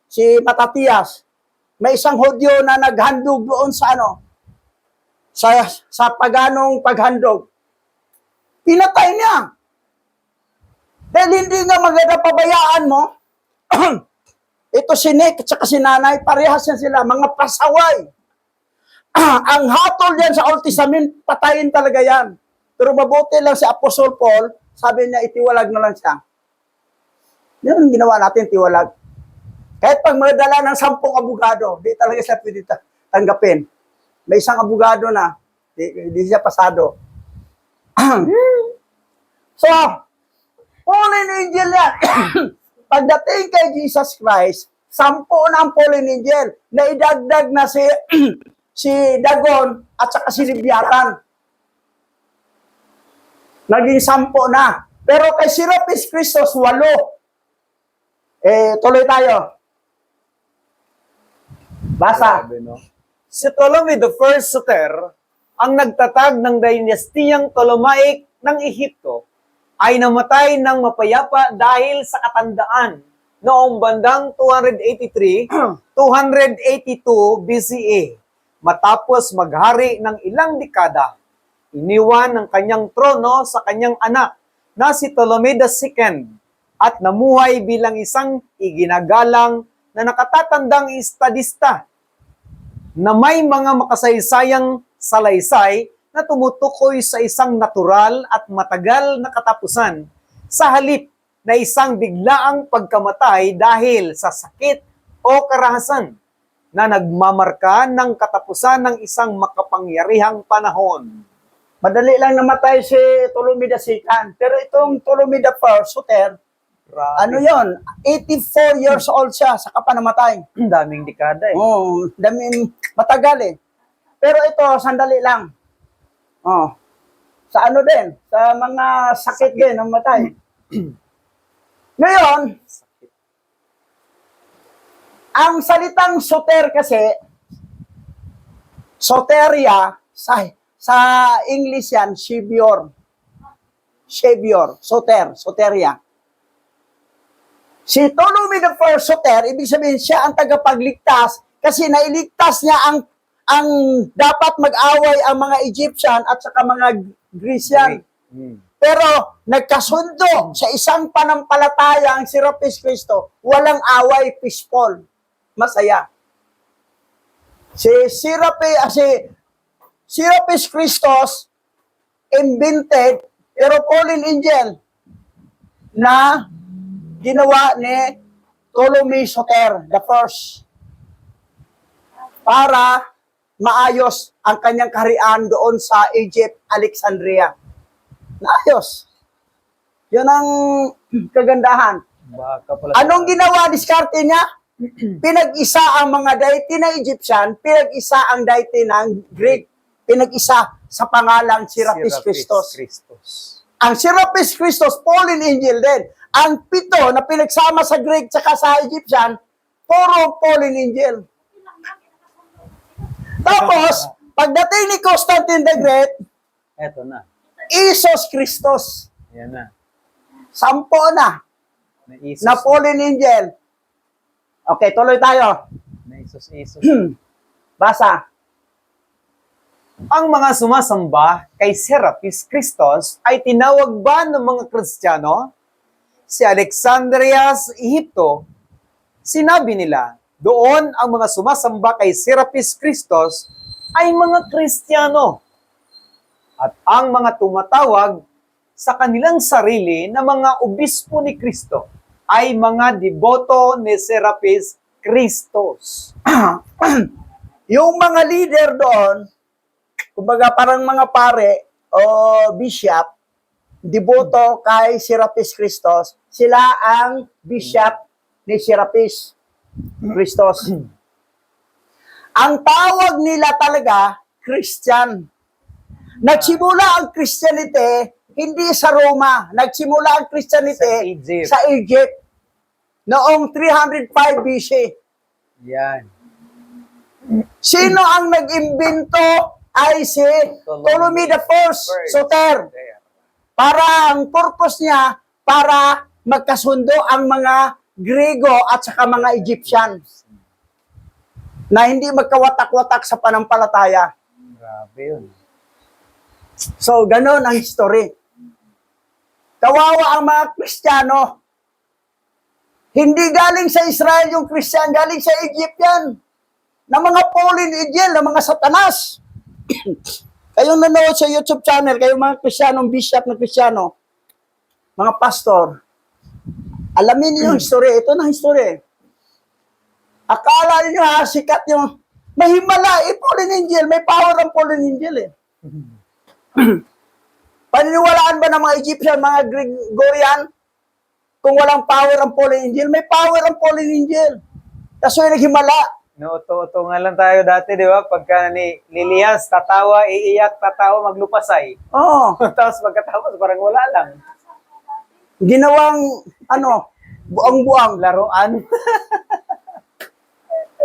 si Matatias, may isang Hudyo na naghandog doon sa sa paganong paghandog. Pinatay niya. Dahil hindi nga maganda pabayaan mo. Ito si Nick at saka si Nanay, parehas yan sila, mga pasaway. Ang hatol yan sa Old Testament, patayin talaga yan. Pero mabuti lang si Apostle Paul, sabi niya, itiwalag na lang siya. Yan ang ginawa natin, tiwalag. Kahit pag magdala ng 10 abogado, di talaga siya pwede tanggapin. May isang abogado na, di siya pasado. So, fallen angel yan. Pagdating kay Jesus Christ, 10 na ang fallen angel. Naidagdag na si Dagon at saka si Leviathan. Naging 10 na. Pero kay Serapis Christos, 8. Tuloy tayo. Basa. Grabe, no? Si Ptolemy I Soter, ang nagtatag ng dinastiyang Ptolemaic ng Ehipto, ay namatay ng mapayapa dahil sa katandaan noong bandang 282 BCE. Matapos maghari ng ilang dekada, iniwan ng kanyang trono sa kanyang anak na si Ptolemy II at namuhay bilang isang iginagalang na nakatatandang estadista na may mga makasaysayang salaysay na tumutukoy sa isang natural at matagal na katapusan sa halip na isang biglaang pagkamatay dahil sa sakit o karahasan na nagmamarka ng katapusan ng isang makapangyarihang panahon. Madali lang namatay si Ptolemy II. Pero itong Ptolemy I Soter, ano yon? 84 years old siya, saka pa namatay. Daming dekada eh. Oh, daming matagal eh. Pero ito, sandali lang. Oh. Sa ano din? Sa mga sakit din, namatay. Ngayon, ang salitang soter kasi, soteria, sa English yan, savior. Savior, soteria. Si Ptolemy I Soter, ibig sabihin siya ang tagapagligtas kasi nailigtas niya ang dapat mag-away ang mga Egyptian at saka mga Grecian. Pero nagkasundo sa isang panampalataya ang Serapis Cristo, walang away, peaceful, masaya. Si Serapis Christos invented pero fallen angel na ginawa ni Ptolemy Soter the first para maayos ang kanyang kaharian doon sa Egypt, Alexandria. Naayos. Yun ang kagandahan. Baka pala Anong ginawa, diskarte niya? Pinag-isa ang mga deity ng Egyptian, pinag-isa ang deity ng Greek, pinag-isa sa pangalang Serapis Christos. Ang Serapis Christos, fallen angel din. Ang 7 na pinagsama sa Greek at sa Egyptian, puro fallen angel. Tapos, pagdating ni Constantine the Great, eto na. Isos Christos. Yan na. 10 na Naisos. na fallen angel. Okay, tuloy tayo. Naisos. Basa. Ang mga sumasamba kay Serapis Christos ay tinawag ba ng mga Kristiyano? Si Alexandrias, Ehipto, sinabi nila, doon ang mga sumasamba kay Serapis Christos ay mga Kristiyano at ang mga tumatawag sa kanilang sarili na mga obispo ni Kristo ay mga deboto ni Serapis Christos. Yung mga leader doon, kumbaga parang mga pare o bishop, deboto kay Serapis Christos, sila ang bishop ni Serapis Christos. Ang tawag nila talaga, Christian. Nagsimula ang Christianity hindi sa Roma. Nagsimula ang Christianity sa Egypt. Noong 305 BC. Yan. Sino ang nag-imbento? Ay si Ptolemy the First, Soter. Para ang purpose niya, para magkasundo ang mga Grego at saka mga Egyptians na hindi magkawatak-watak sa panampalataya. Grabe yun. So, ganun ang history. Kawawa ang mga Kristiyano. Hindi galing sa Israel yung Christian, galing sa Egypt yan. Na mga fallen angel, na mga satanas. Kayong nanood sa YouTube channel, kayong mga Kristiyanong bishop na Kristiyano, mga pastor, alamin niyo yung history. Ito na history. Akala niyo sikat yung mahimala, fallen angel, may power ang fallen angel eh. Paniniwalaan ba ng mga Egyptian, mga Gregorian, kung walang power ang fallen angel? May power ang fallen angel. Kaso yung naghimala. Nauto-uto nga lang tayo dati, di ba? Pagka ni Lilias, tatawa, iiyak, tatawa, maglupasay. Oo. Tapos pagkatapos, parang wala lang. Ginawang, buang-buang. Laruan.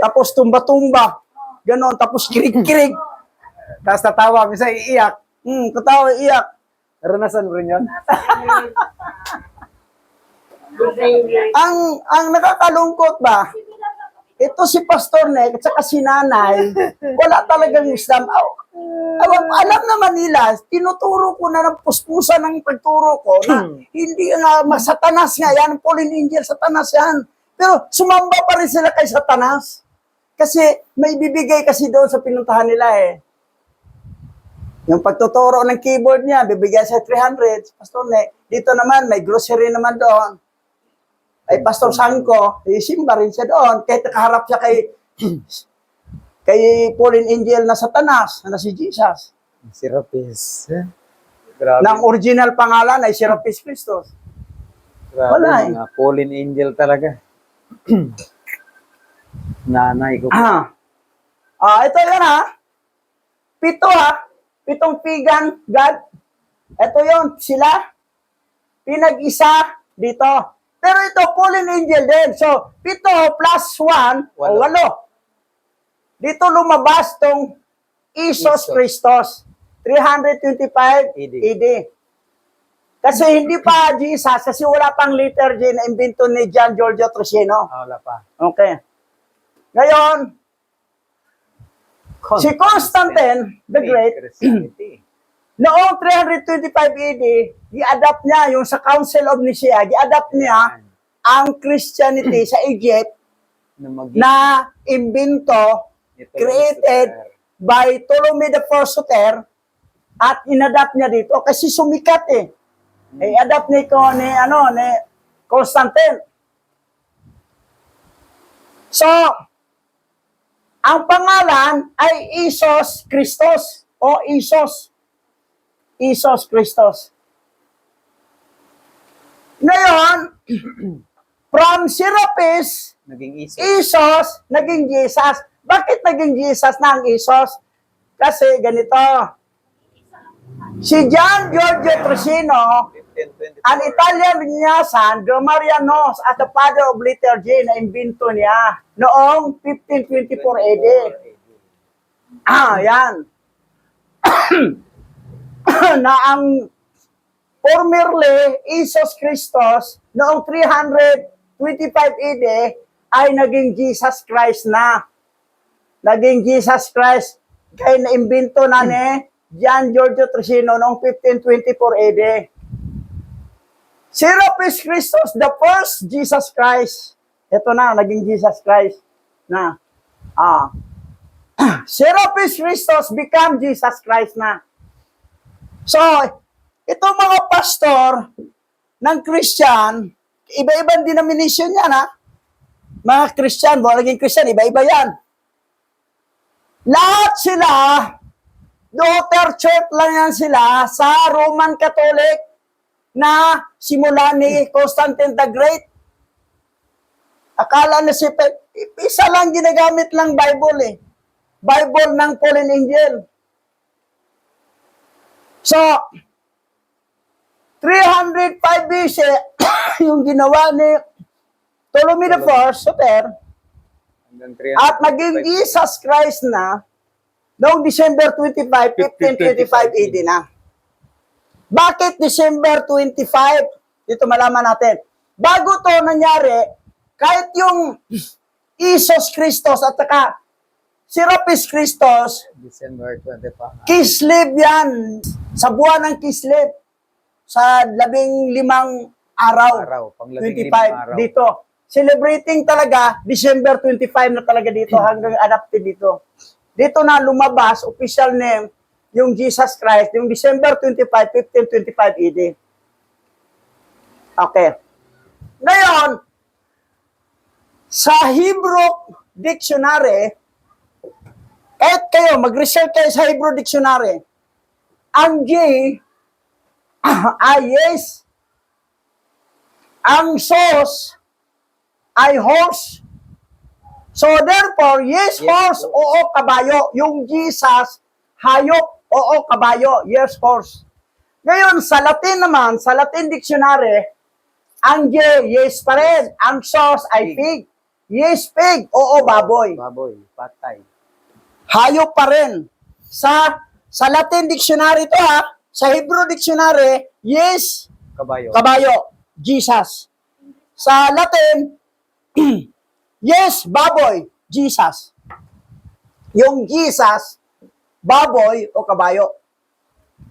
Tapos tumba-tumba. Ganon. Tapos kirig-kirig. Tapos tatawa, minsan iiyak. Katawa, iyak. Naranasan mo rin yun? Ang nakakalungkot ba, ito si Pastor Nick at saka si Nanay, wala talagang Islam. Alam naman nila, tinuturo ko na ng puspusan ng pagturo ko na hindi nga masatanas nga yan, fallen angel, satanas yan. Pero sumamba pa rin sila kay satanas. Kasi may bibigay kasi doon sa pinuntahan nila eh. Yung pagtuturo ng keyboard niya, bibigyan sa 300, Pastor Nick. Dito naman, may grocery naman doon. Ay Pastor Sangko, isimba rin siya doon. Kahit nakaharap siya kay fallen angel na satanas, na si Jesus. Serapis. Grabe. Na ang original pangalan ay Serapis Christos. Grabe, wala eh. mga fallen angel talaga. Nanay ko. Ito yun Pito Pitong pagan God. Ito yun, sila. Pinag-isa dito. Pero ito, fallen angel din. So, 7 plus 1, o 8. Dito lumabas tong Isos Christos. 325 AD. Kasi hindi pa Jesus, kasi wala pang liturgy na imbento ni John Giorgio Trocino. Wala pa. Okay. Ngayon, si Constantine the Great, noong 325 AD, i-adapt niya yung sa Council of Nicaea, i-adapt niya ang Christianity sa Egypt na imbento, created by Ptolemy the First Soter, at inadapt niya dito kasi sumikat eh. I-adapt ni Constantine. So, ang pangalan ay Isos Christos o Isos Christos. Ngayon, from Serapis, naging Isos, naging Jesus. Bakit naging Jesus na ang Isos? Kasi ganito, si John Giorgio Trocino, an Italian Renaissance, grammarianos at the father of liturgy na imbento niya noong 1524 AD. Yan. Na ang formerly Isos Christos noong 325 AD ay naging Jesus Christ na. Naging Jesus Christ kaya na-imbento na ni John Giorgio Trocino noong 1524 AD. Serapis Christos, the first Jesus Christ. Ito na, naging Jesus Christ na. Serapis Christos become Jesus Christ na. So, itong mga pastor ng Christian, iba-ibang denomination yan, ha? Mga Christian, naging Christian, iba-iba yan. Lahat sila, daughter church lang yan sila sa Roman Catholic na simula ni Constantine the Great. Akala na isa lang ginagamit lang Bible eh. Bible ng Fallen Angel. So, 305 BC, yung ginawa ni Ptolemy I, Soter, at naging Jesus Christ na noong December 25, 1525 AD na. Bakit December 25? Dito malaman natin. Bago to nangyari, kahit yung Jesus Christos at saka Serapis Christos, December 25. Kislev yan. Sa buwan ng Kislev. Sa 15 araw. 25 araw. dito. Celebrating talaga, December 25 na talaga dito hanggang adapted dito. Dito na lumabas, official name, yung Jesus Christ, yung December 25, 1525 AD. Okay. Ngayon, sa Hebrew Dictionary, kahit kayo, mag-research kayo sa Hebrew Dictionary, ang J ay yes, ang sos ay horse. So therefore, yes, horse, oo, kabayo. Yung Jesus, hayop, oo, kabayo, yes, horse. Ngayon, sa Latin naman, sa Latin Dictionary, ang J, yes pa rin. Ang sos ay pig. Yes, pig, oo, baboy. Baboy, patay. Hayop pa rin. Sa Latin Dictionary to ha, sa Hebrew Dictionary, yes, Kabayo. kabayo, Jesus. Sa Latin, yes, baboy, Jesus. Yung Jesus, baboy o kabayo.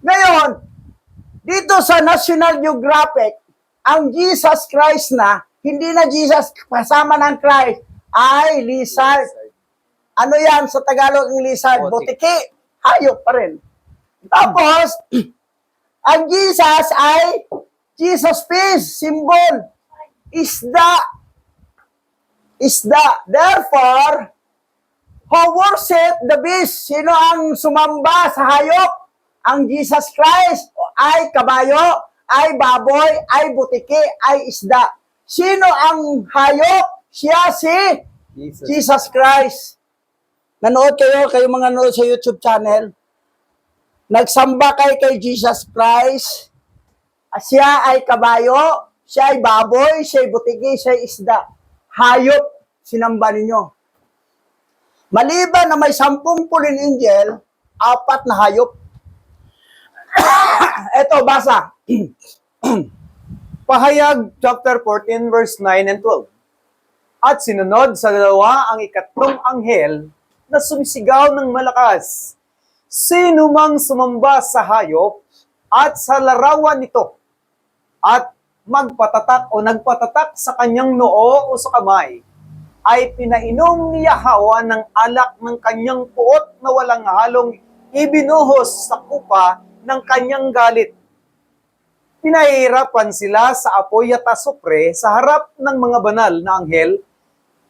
Ngayon, dito sa National Geographic, ang Jesus Christ na, hindi na Jesus kasama ng Christ, ay lizard. Ano yan sa Tagalog ng lizard? Butiki. Hayop pa rin. Tapos, ang Jesus ay Jesus fish, symbol. Isda. Isda. Therefore, who worship the beast? Sino ang sumamba sa hayop? Ang Jesus Christ ay kabayo, ay baboy, ay butiki, ay isda. Sino ang hayop? Siya si Jesus Christ. Nanood kayo mga nanood sa YouTube channel. Nagsamba kayo kay Jesus Christ. Siya ay kabayo, siya ay baboy, siya ay butiki, siya ay isda. Hayop, sinamba ninyo. Maliban na may 10 fallen angel, 4 na hayop. Eto, basa. Pahayag chapter 14 verse 9 and 12. At sinunod sa dalawa ang ikatlong anghel na sumisigaw ng malakas. Sino mang sumamba sa hayop at sa larawan nito at magpatatak o nagpatatak sa kanyang noo o sa kamay ay pinainom ni Yahweh ng alak ng kanyang puot na walang halong ibinuhos sa kupa ng kanyang galit. Pinahihirapan sila sa apoy at asupre sa harap ng mga banal na anghel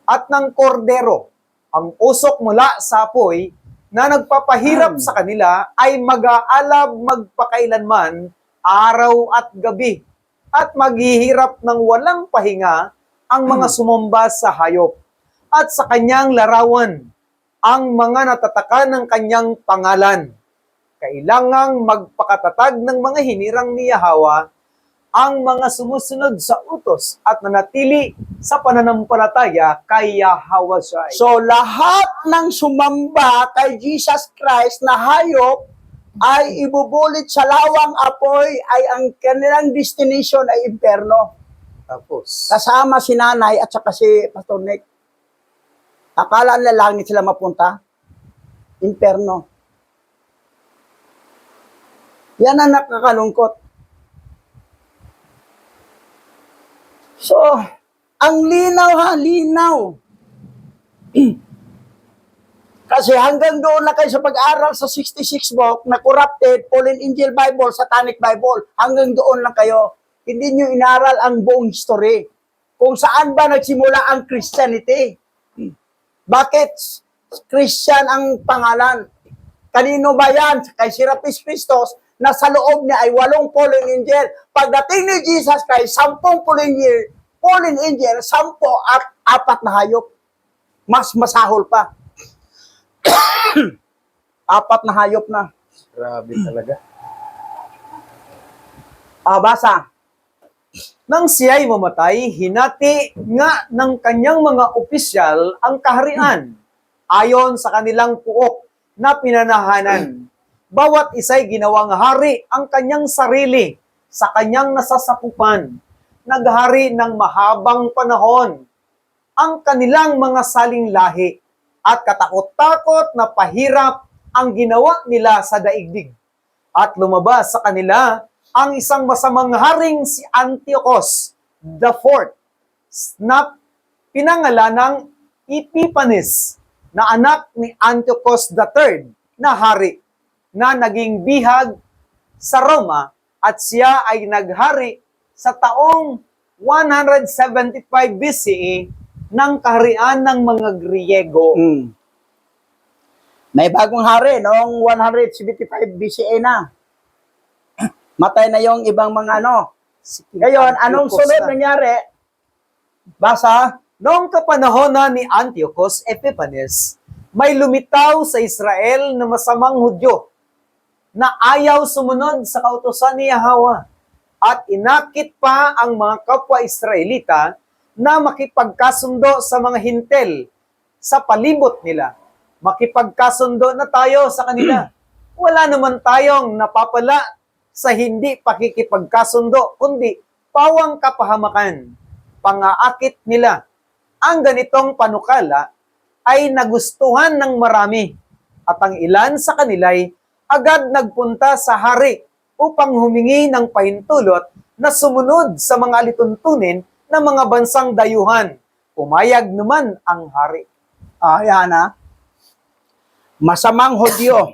at ng kordero. Ang usok mula sa apoy na nagpapahirap sa kanila ay mag-aalab magpakailanman, araw at gabi, at maghihirap ng walang pahinga ang mga sumamba sa hayop at sa kanyang larawan, ang mga natataka ng kanyang pangalan. Kailangang magpakatatag ng mga hinirang ni Yahweh ang mga sumusunod sa utos at nanatili sa pananampalataya kay Yahweh Shai. So, lahat ng sumamba kay Jesus Christ na hayop ay ibubulit sa lawang apoy ay ang kanilang destination ay impyerno. Tapos, Kasama si nanay at saka si Pastor Nick. Akala nila langit sila mapunta? Impyerno. Yan ang nakakalungkot. So, ang linaw ha, linaw. Kasi hanggang doon na kayo sa pag-aral sa 66 book na corrupted, Fallen Angel Bible, Satanic Bible. Hanggang doon lang kayo. Hindi nyo inaral ang buong history. Kung saan ba nagsimula ang Christianity. Bakit Christian ang pangalan? Kanino ba yan? Kay Serapis Christos na sa loob niya ay 8 fallen angel. Pagdating ni Jesus Christ, 10 fallen angel, 10 at 4 na hayop. Mas masahol pa. 4 na hayop na. Grabe talaga. Basa. Nang siya'y mamatay, hinati nga ng kanyang mga opisyal ang kaharian ayon sa kanilang puok na pinanahanan. Bawat isa'y ginawang hari ang kanyang sarili sa kanyang nasasakupan. Naghari ng mahabang panahon ang kanilang mga saling lahi at katakot-takot na pahirap ang ginawa nila sa daigdig. At lumabas sa kanila ang isang masamang haring si Antiochus IV na pinangalan ng Epiphanes na anak ni Antiochus III na hari na naging bihag sa Roma at siya ay naghari sa taong 175 BCE ng kaharian ng mga Griego. May bagong hari noong 175 BCE na. Matay na yung ibang mga ano. Ngayon, anong sunod nangyari? Basa. Noong kapanahon na ni Antiochus Epiphanes, may lumitaw sa Israel na masamang Hudyo na ayaw sumunod sa kautusan ni Yahweh at inakit pa ang mga kapwa Israelita na makipagkasundo sa mga hintel sa palibot nila. Makipagkasundo na tayo sa kanila. Wala naman tayong napapala sa hindi pakikipagkasundo, kundi pawang kapahamakan. Pangaakit nila. Ang ganitong panukala ay nagustuhan ng marami at ang ilan sa kanila'y agad nagpunta sa hari upang humingi ng pahintulot na sumunod sa mga alituntunin ng mga bansang dayuhan. Pumayag naman ang hari. Yan na. Masamang Hudyo.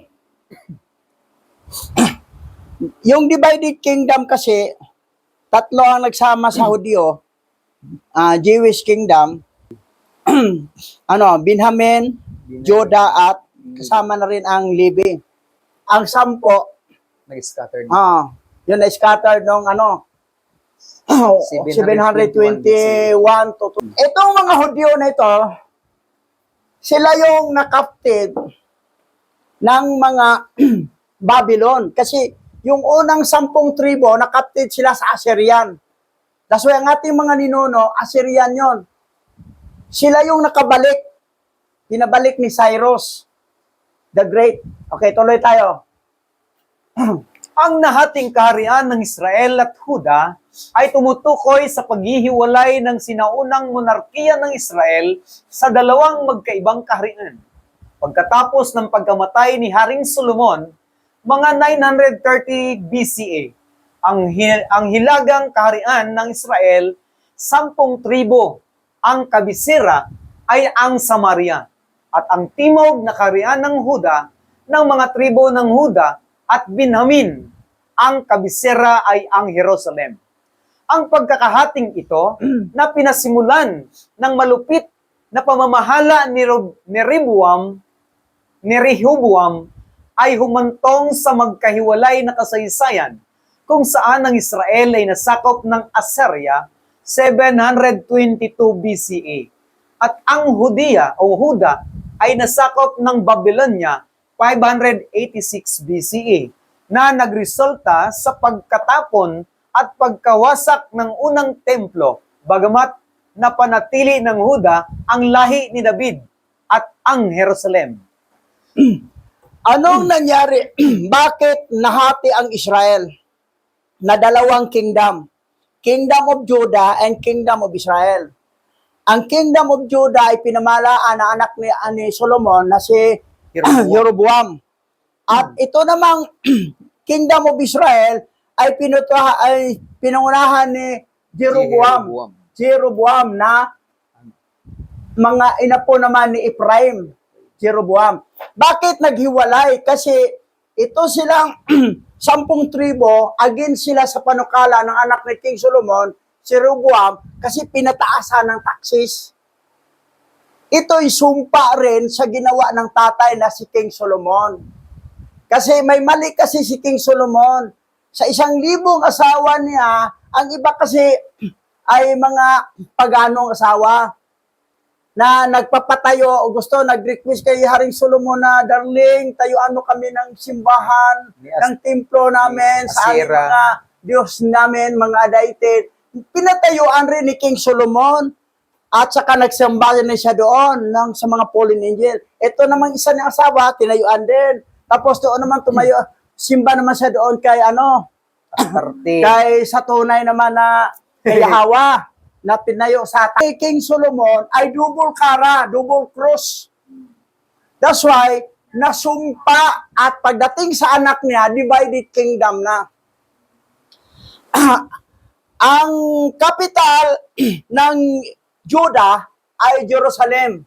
Yung divided kingdom kasi, 3 ang nagsama sa Hudyo. Jewish kingdom. Benjamin, Judah at kasama na rin ang Levi. Ang 10, Nag-scattered. yun na scattered nung 721 to. Itong mga Hudyo na ito, sila yung na-captive ng mga Babylon. Kasi yung unang 10 tribo, na-captive sila sa Assyrian. That's why ang ating mga ninuno, Assyrian yon. Sila yung nakabalik. Pinabalik ni Cyrus the Great. Okay, tuloy tayo. Ang nahating kaharian ng Israel at Huda ay tumutukoy sa paghihiwalay ng sinaunang monarkiya ng Israel sa dalawang magkaibang kaharian. Pagkatapos ng pagkamatay ni Haring Solomon, mga 930 BCE, ang hilagang kaharian ng Israel, 10 tribo. Ang kabisera ay ang Samaria at ang timog na kaharian ng Huda ng mga tribo ng Huda at Benjamin. Ang kabisera ay ang Jerusalem. Ang pagkakahating ito na pinasimulan ng malupit na pamamahala ni Rehoboam ay humantong sa magkahiwalay na kasaysayan kung saan ang Israel ay nasakop ng Assyria 722 BCE at ang Huda ay nasakop ng Babylonia 586 BCE na nagresulta sa pagkatapon at pagkawasak ng unang templo, bagamat napanatili ng Huda ang lahi ni David at ang Jerusalem. Anong nangyari? Bakit nahati ang Israel na dalawang kingdom? Kingdom of Judah and Kingdom of Israel. Ang Kingdom of Judah ay pinamalaan na anak ni Solomon na si Jeroboam. At ito namang Kingdom of Israel ay pinangunahan ni Jeroboam. Jeroboam na mga inapo naman ni Ephraim. Jeroboam. Bakit naghiwalay? Kasi ito silang 10 tribo, against sila sa panukala ng anak ni King Solomon, si Rehoboam, kasi pinataasan ng taxes. Ito'y sumpa rin sa ginawa ng tatay na si King Solomon. Kasi may mali kasi si King Solomon. Sa 1,000 asawa niya, ang iba kasi ay mga paganong asawa na nagpapatayo o gusto, nag-request kay Haring Solomon na, darling, tayuan mo kami ng simbahan, ng templo namin, sa aming Asera. mga Diyos namin, mga adaited. Pinatayuan rin ni King Solomon. At saka nagsamba na siya doon sa mga fallen angel. Ito namang isa niyang asawa, tinayuan din. Tapos doon naman tumayo, simba naman siya doon kay Astarte. kay sa tunay naman na kay Yahweh na tinayo sa kay King Solomon ay double kara, double cross. That's why nasumpa at pagdating sa anak niya, divided kingdom na. Ang capital ng Judah ay Jerusalem.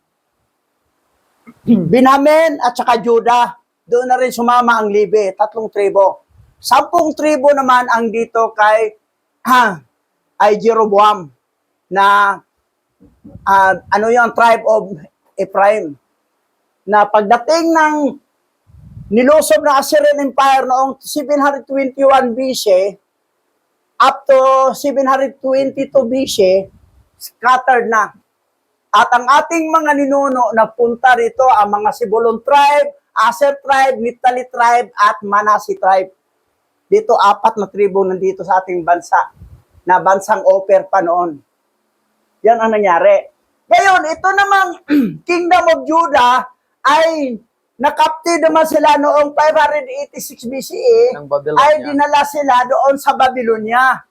Benjamin at saka Judah. Doon na rin sumama ang Levi, 3 tribo. 10 tribo naman ang dito kay ay Jeroboam na yung tribe of Ephraim. Na pagdating ng nilusob ng Assyrian Empire noong 721 BC up to 722 BC, scattered na. At ang ating mga ninuno nagpunta rito, ang mga Sibulon tribe, Aser tribe, Naphtali tribe, at Manasseh tribe. Dito, 4 na tribo nandito sa ating bansa, na bansang Oper pa noon. Yan ang nangyari. Ngayon, ito namang Kingdom of Judah ay nakapti naman sila noong 586 BCE, Ng Babylonia. ay dinala sila doon sa Babylonia.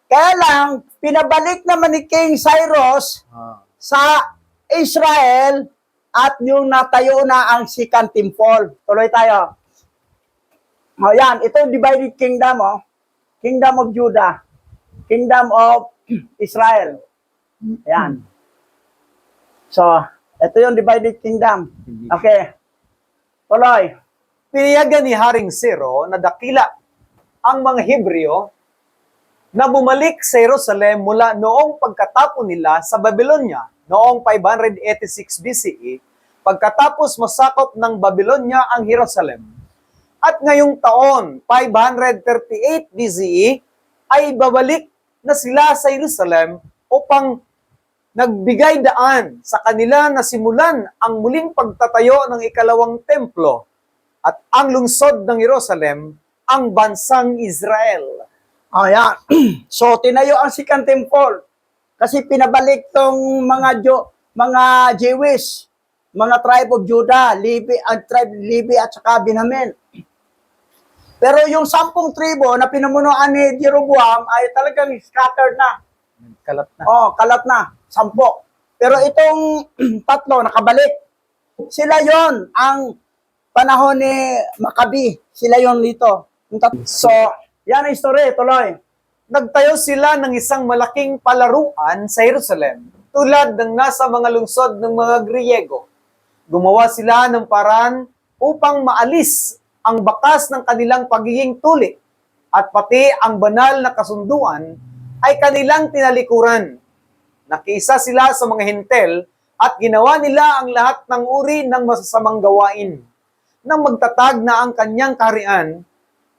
Kaya lang, pinabalik naman ni King Cyrus sa Israel at yung natayo na ang Second Temple. Tuloy tayo. O yan, ito yung divided kingdom, Kingdom of Judah, Kingdom of Israel. Ayan. So, ito yung divided kingdom. Okay. Tuloy. Pinayagan ni Haring Zero na dakila ang mga Hebreo na bumalik sa Jerusalem mula noong pagkatapon nila sa Babylonia noong 586 BCE, pagkatapos masakop ng Babylonia ang Jerusalem. At ngayong taon, 538 BCE, ay babalik na sila sa Jerusalem upang nagbigay daan sa kanila na simulan ang muling pagtatayo ng ikalawang templo at ang lungsod ng Jerusalem, ang bansang Israel. Oh, yan. So, tinayo ang Second Temple. Kasi pinabalik tong mga Jewish, mga tribe of Judah, Levi at saka Benjamin. Pero yung 10 tribo na pinamunuan ni Jeroboam ay talagang scattered na. Kalat na. Kalat na. 10. Pero itong 3 nakabalik. Sila yon ang panahon ni Maccabi. Sila yon dito. So, yan ang story. Tuloy. Nagtayo sila ng isang malaking palaruan sa Jerusalem, tulad ng nasa mga lungsod ng mga Griego. Gumawa sila ng paraan upang maalis ang bakas ng kanilang pagiging tuli at pati ang banal na kasunduan ay kanilang tinalikuran. Nakiisa sila sa mga hintel at ginawa nila ang lahat ng uri ng masasamang gawain. Nang magtatag na ang kanyang kaharian,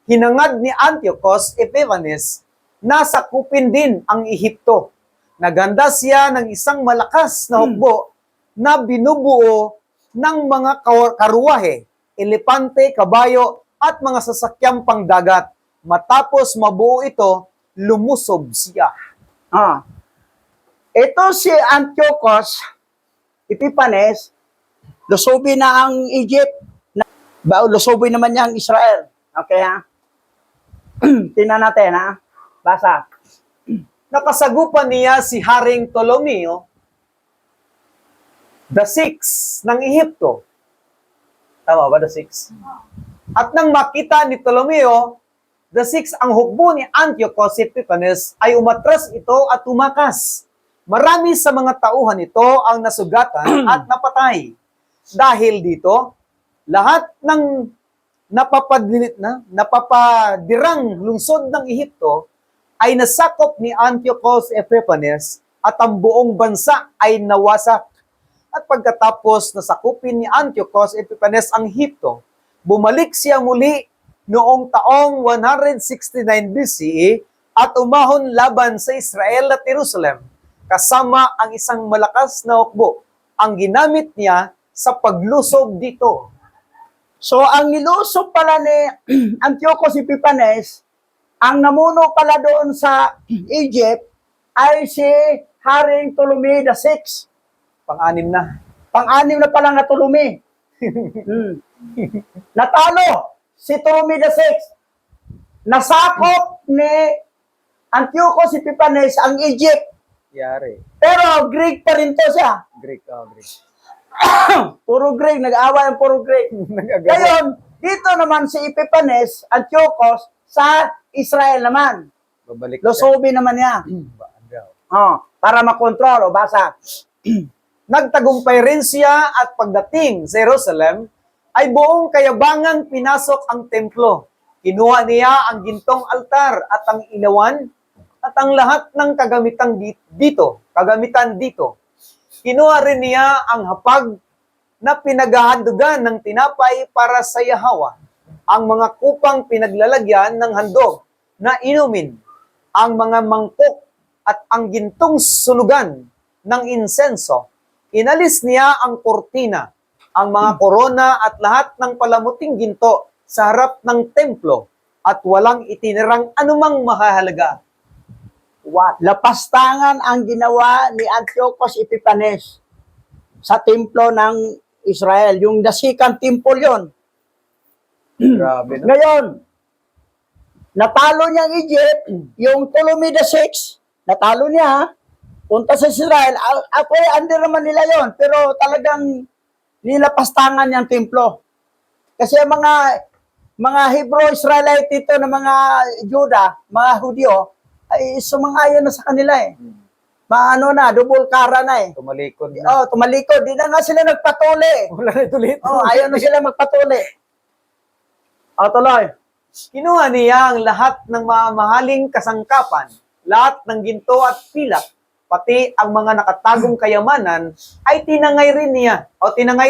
hinangad ni Antiochus Epiphanes na sakupin din ang Ehipto. Naganda siya ng isang malakas na hukbo na binubuo ng mga karuwahe, elepante, kabayo, at mga sasakyang pangdagat. Matapos mabuo ito, lumusob siya. Ito si Antiochus Epiphanes, lusobin na ang Egypt. Lusobin naman niya ang Israel. Okay, ha? Tingnan natin, ha? Basa. Nakasagupan niya si Haring Ptolomeo the Sixth ng Ehipto. Tama ba, the Sixth? At nang makita ni Ptolomeo the Sixth ang hukbo ni Antiochus Epiphanes, ay umatras ito at tumakas. Marami sa mga tauhan nito ang nasugatan at napatay. Dahil dito, lahat ng napapadirang lungsod ng Ehipto ay nasakop ni Antiochus Epiphanes at ang buong bansa ay nawasak. At pagkatapos nasakupin ni Antiochus Epiphanes ang Ehipto, bumalik siya muli noong taong 169 BCE at umahon laban sa Israel at Jerusalem kasama ang isang malakas na hukbo. Ang ginamit niya sa paglusob dito. So, ang nilusob pala ni Antiochus Epiphanes, ang namuno pala doon sa Egypt ay si Haring Ptolemy VI. Pang-anim na. Pang-anim na pala na Ptolemy. Natalo si Ptolemy VI. Nasakop ni Antiochus Epiphanes ang Egypt. Yari. Pero Greek pa rin to siya. Greek. Puro Greek, nag-aaway ang puro Greek. Ngayon, dito naman si Epiphanes, Antiochus, sa Israel naman. Babalik Lusobi naman niya. Para makontrol, o basa. Nagtagumpay rin siya at pagdating sa Jerusalem, ay buong kayabangang pinasok ang templo. Kinuha niya ang gintong altar at ang ilawan at ang lahat ng kagamitan dito. Kinuha rin niya ang hapag na pinaghahandugan ng tinapay para sa Yahawa, ang mga kupang pinaglalagyan ng handog na inumin, ang mga mangkok at ang gintong sulugan ng insenso. Inalis niya ang kortina, ang mga korona at lahat ng palamuting ginto sa harap ng templo at walang itinirang anumang mahalaga. Lapastangan ang ginawa ni Antiochus Epiphanes sa templo ng Israel. Yung dasikan temple yon. Grabe, no? Ngayon, natalo niya ang Egypt, yung Ptolemy VI, natalo niya, punta sa Israel. Ako under naman nila yon, pero talagang nilapastangan niyang templo. Kasi ang mga Hebrew Israelite dito na mga Juda, mga Hudyo, ay sumangayon na sa kanila eh. Maano na, double kara na eh. Tumalikod na. Oh, tumalikod. Di na nga sila nagpatuli. Wala na tulit. Oh, ayaw na sila magpatuli. Oh, tuloy. Kinuha niya ang lahat ng mamahaling kasangkapan, lahat ng ginto at pilak, pati ang mga nakatagong kayamanan, ay tinangay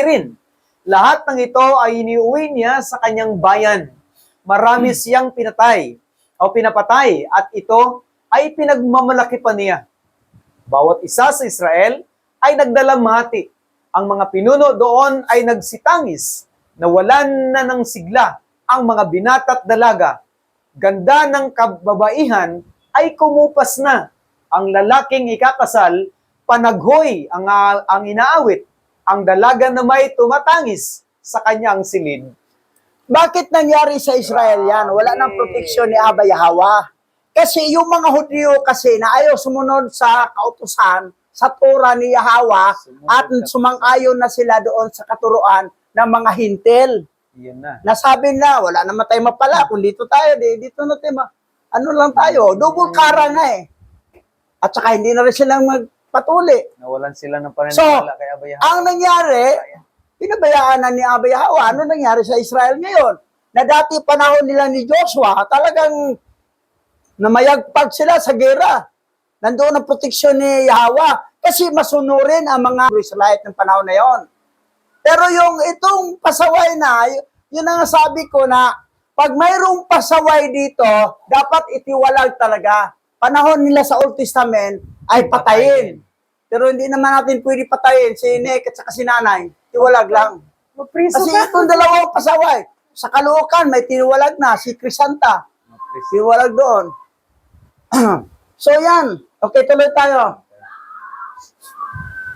rin. Lahat ng ito ay iniuwi niya sa kanyang bayan. Marami siyang pinapatay, at ito ay pinagmamalaki pa niya. Bawat isa sa Israel ay nagdalamhati. Ang mga pinuno doon ay nagsitangis, nawalan na ng sigla ang mga binata't dalaga. Ganda ng kababaihan ay kumupas na. Ang lalaking ikakasal, panaghoy ang inaawit. Ang dalaga na may tumatangis sa kanyang silid. Bakit nangyari sa Israel yan? Wala nang proteksyon ni Abba Yahweh. Kasi yung mga Hudyo kasi na ayaw sumunod sa kautusan, sa Torah ni Yahweh, at sumang-ayon na sila doon sa katuruan ng mga hintil. Yun na. Nasabi na, wala naman tayo mapala. Kung dito tayo, dito na tayo. Ano lang tayo? Double kara na eh. At saka hindi na rin silang magpatuli. Nawalan sila ng paniniwala kay Abba Yahweh. Ang nangyari, pinabayaan na ni Abba Yahweh. Ano nangyari sa Israel ngayon? Na dati panahon nila ni Joshua, talagang namayagpag sila sa gera. Nandoon ang proteksyon ni Yahweh. Kasi masunurin ang mga Israelite ng panahon na yon. Pero yung itong pasaway na, yun ang sabi ko na pag mayroong pasaway dito, dapat itiwalag talaga. Panahon nila sa Old Testament ay patayin. Pero hindi naman natin pwede patayin si Nick at saka si Nanay. Tiwalag lang. Kasi itong dalawang pasaway, sa Caloocan may tiwalag na, si Crisanta. Tiwalag doon. So yan. Okay, tuloy tayo.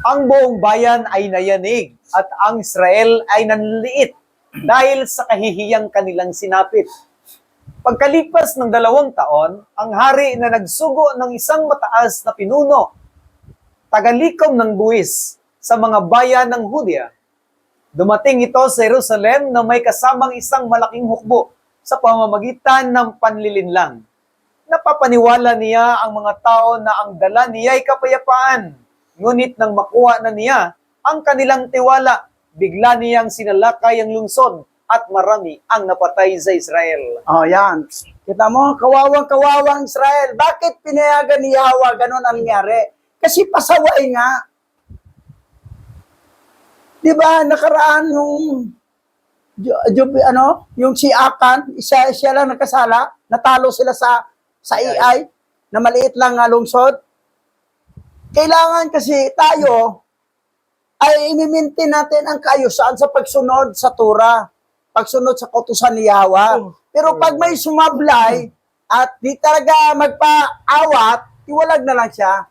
Ang buong bayan ay nayanig at ang Israel ay nanliit dahil sa kahihiyang kanilang sinapit. Pagkalipas ng 2 taon, ang hari na nagsugo ng isang mataas na pinuno, tagalikom ng buwis sa mga bayan ng Hudya. Dumating ito sa Jerusalem na may kasamang isang malaking hukbo sa pamamagitan ng panlilinlang. Napapaniwala niya ang mga tao na ang dala niya ay kapayapaan. Ngunit nang makuha na niya ang kanilang tiwala, bigla niyang sinalakay ang lungsod at marami ang napatay sa Israel. Oh, yan. Kita mo, kawawang-kawawang Israel. Bakit pinayagan ni Yahweh ganun ang nangyari? Kasi pasaway nga. Di ba, nakaraan yung si Akan, siya lang nakasala, natalo sila sa AI, na maliit lang nga lungsod. Kailangan kasi tayo ay imimintin natin ang kaayusan sa pagsunod sa Torah, pagsunod sa kautusan ni Yahweh. Pero pag may sumablay at di talaga magpa-awat, iwalag na lang siya.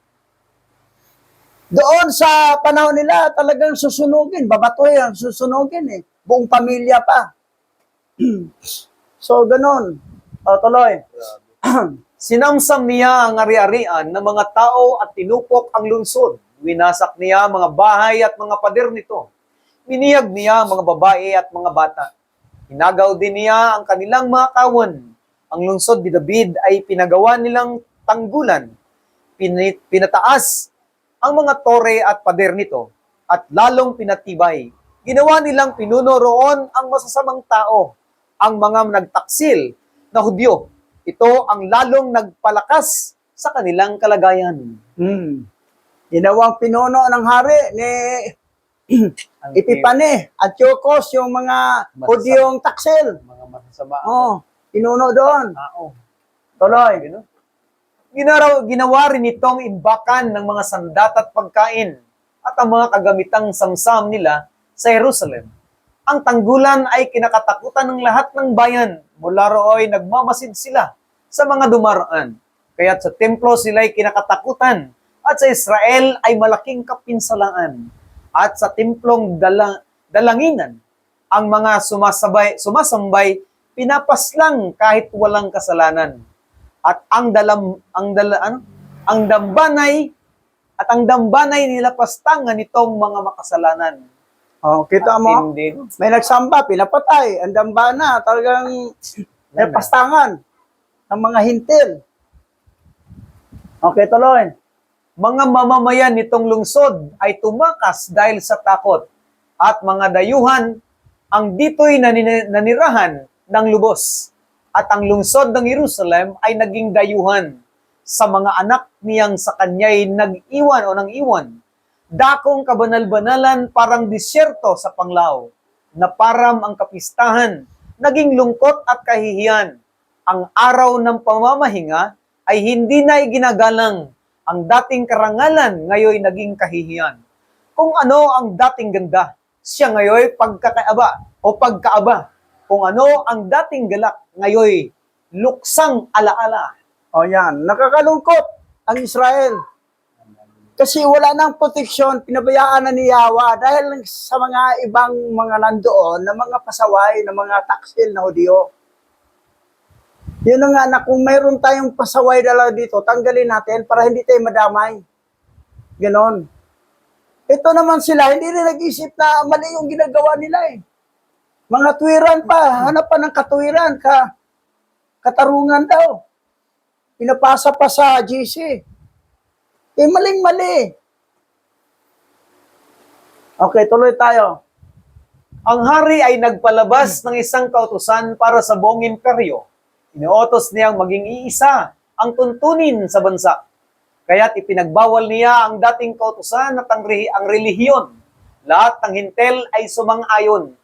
Doon sa panahon nila, talagang susunugin, babatuhin, susunugin eh. Buong pamilya pa. So, ganun. O, tuloy. Sinamsam niya ang ari-arian ng mga tao at tinupok ang lungsod. Winasak niya mga bahay at mga pader nito. Miniyag niya ang mga babae at mga bata. Hinagaw din niya ang kanilang mga kawan. Ang lungsod ni David ay pinagawa nilang tanggulan. Pinataas ang mga tore at pader nito at lalong pinatibay. Ginawa nilang pinuno roon ang masasamang tao, ang mga nagtaksil na Hudyo. Ito ang lalong nagpalakas sa kanilang kalagayan. Ginawang pinuno ng hari ni Epipane at Yokos, yung mga Hudyong taksil. Mga masasama Pinuno doon. tao. Tuloy. Ginawa rin itong imbakan ng mga sandat at pagkain at ang mga kagamitang samsam nila sa Jerusalem. Ang tanggulan ay kinakatakutan ng lahat ng bayan. Mula rooy nagmamasid sila sa mga dumaraan. Kaya't sa templo sila ay kinakatakutan at sa Israel ay malaking kapinsalaan. At sa templong dalanginan, ang mga sumasambay pinapaslang kahit walang kasalanan. At ang dambanay nilapastangan nitong mga makasalanan. Kita mo, Matindi. may nagsamba, pinapatay. Ang dambana, talagang may pastangan ng mga hintil. Okay, tuloy. Mga mamamayan nitong lungsod ay tumakas dahil sa takot at mga dayuhan ang dito'y nanirahan ng lubos. At ang lungsod ng Jerusalem ay naging dayuhan sa mga anak niyang sa kanya'y nag-iwan o nang-iwan. Dakong kabanal-banalan parang disyerto sa Panglaw, na param ang kapistahan, naging lungkot at kahihiyan. Ang araw ng pamamahinga ay hindi na iginagalang. Ang dating karangalan ngayon naging kahihiyan. Kung ano ang dating ganda, siya ngayon pagkaaba. Kung ano ang dating galak, ngayon luksang alaala. O yan, nakakalungkot ang Israel. Kasi wala nang proteksyon, pinabayaan na ni Yahweh dahil sa mga ibang mga nandoon na mga pasaway, na mga taksil na Hudyo. Yun na kung mayroon tayong pasaway dala dito, tanggalin natin para hindi tayo madamay. Ganon. Ito naman sila, hindi rin nag-isip na mali yung ginagawa nila eh. Mga tuwiran pa, hanap pa ng katuwiran, katarungan daw. Pinapasa pa sa GC. Maling-mali. Okay, tuloy tayo. Ang hari ay nagpalabas ng isang kautusan para sa buong imperyo. Inuutos niyang maging iisa ang tuntunin sa bansa. Kaya't ipinagbawal niya ang dating kautusan at ang relihiyon. Lahat ng hintel ay sumang-ayon.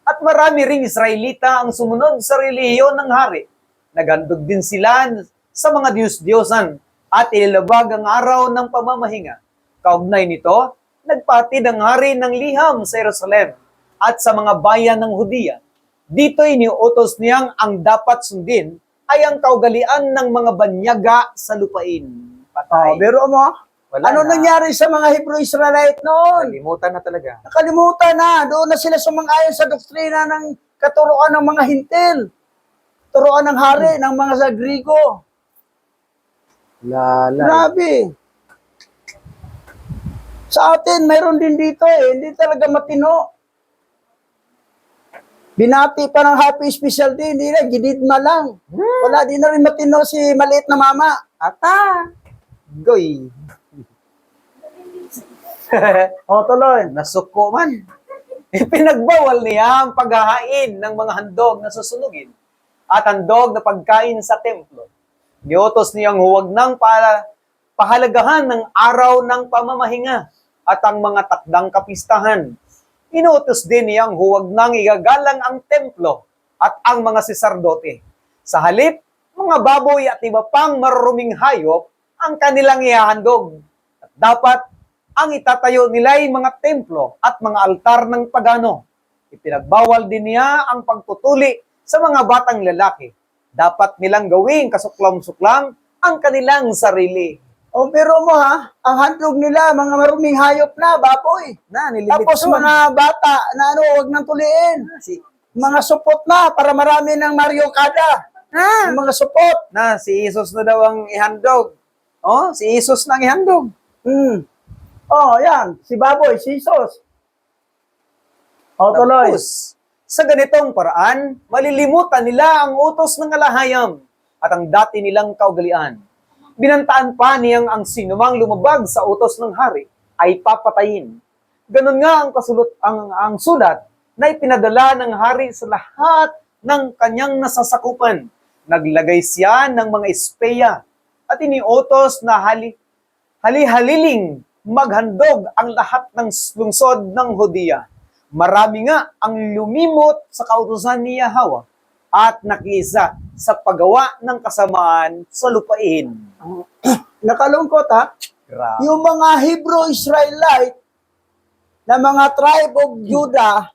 At marami ring Israelita ang sumunod sa relihiyon ng hari. Naghandog din sila sa mga Diyos-Diyosan at ililabag ang araw ng pamamahinga. Kaugnay nito, nagpatid ang hari ng liham sa Jerusalem at sa mga bayan ng Hudiya. Dito iniutos niyang ang dapat sundin ay ang kaugalian ng mga banyaga sa lupain. Patay. Biro mo, Wala ano na. nangyari sa mga Hebrew-Israelite noon? Nalimutan na talaga. Nakalimutan na. Doon na sila sumang-ayon sa doktrina ng katuruan ng mga hintil. Turuan ng hari, ng mga sa Grigo. Lala. Grabe. Sa atin, mayroon din dito eh. Hindi talaga matino. Binati pa ng happy special day, hindi na, ginidma lang. Wala, di na rin matino si maliit na mama. Ata. Goy. O, tuloy. Nasuko man. Ipinagbawal niya ang paghahain ng mga handog na susunugin at handog na pagkain sa templo. Niutos niyang huwag nang pahalagahan ng araw ng pamamahinga at ang mga takdang kapistahan. Inutos din niyang huwag nang igagalang ang templo at ang mga saserdote. Sa halip, mga baboy at iba pang maruruming hayop ang kanilang ihahandog. At dapat ang itatayo nila ay mga templo at mga altar ng pagano. Ipinagbawal din niya ang pagtutuli sa mga batang lalaki. Dapat nilang gawing kasuklam-suklam ang kanilang sarili. O pero mo ha, ang handog nila, mga maruming hayop na, baboy. Tapos mga bata na ano, huwag nang tuliin. Mga supot na, para marami ng Mario Kada. Mga supot. Si Jesus na daw ang ihandog. Si Jesus na ang ihandog. Yan. Si baboy, si Jesus. Tuloy. Tapos, sa ganitong paraan, malilimutan nila ang utos ng alahayam at ang dati nilang kaugalian. Binantaan pa niyang ang sinumang lumabag sa utos ng hari ay papatayin. Ganon nga ang sulat na ipinadala ng hari sa lahat ng kanyang nasasakupan. Naglagay siya ng mga espeya at iniutos na hali-haliling maghandog ang lahat ng lungsod ng Hudiya. Marami nga ang lumimot sa kautusan ni Yahweh at nakiisa sa paggawa ng kasamaan sa lupain. Nakalungkot ha. Grabe. Yung mga Hebrew-Israelite na mga tribe of Judah,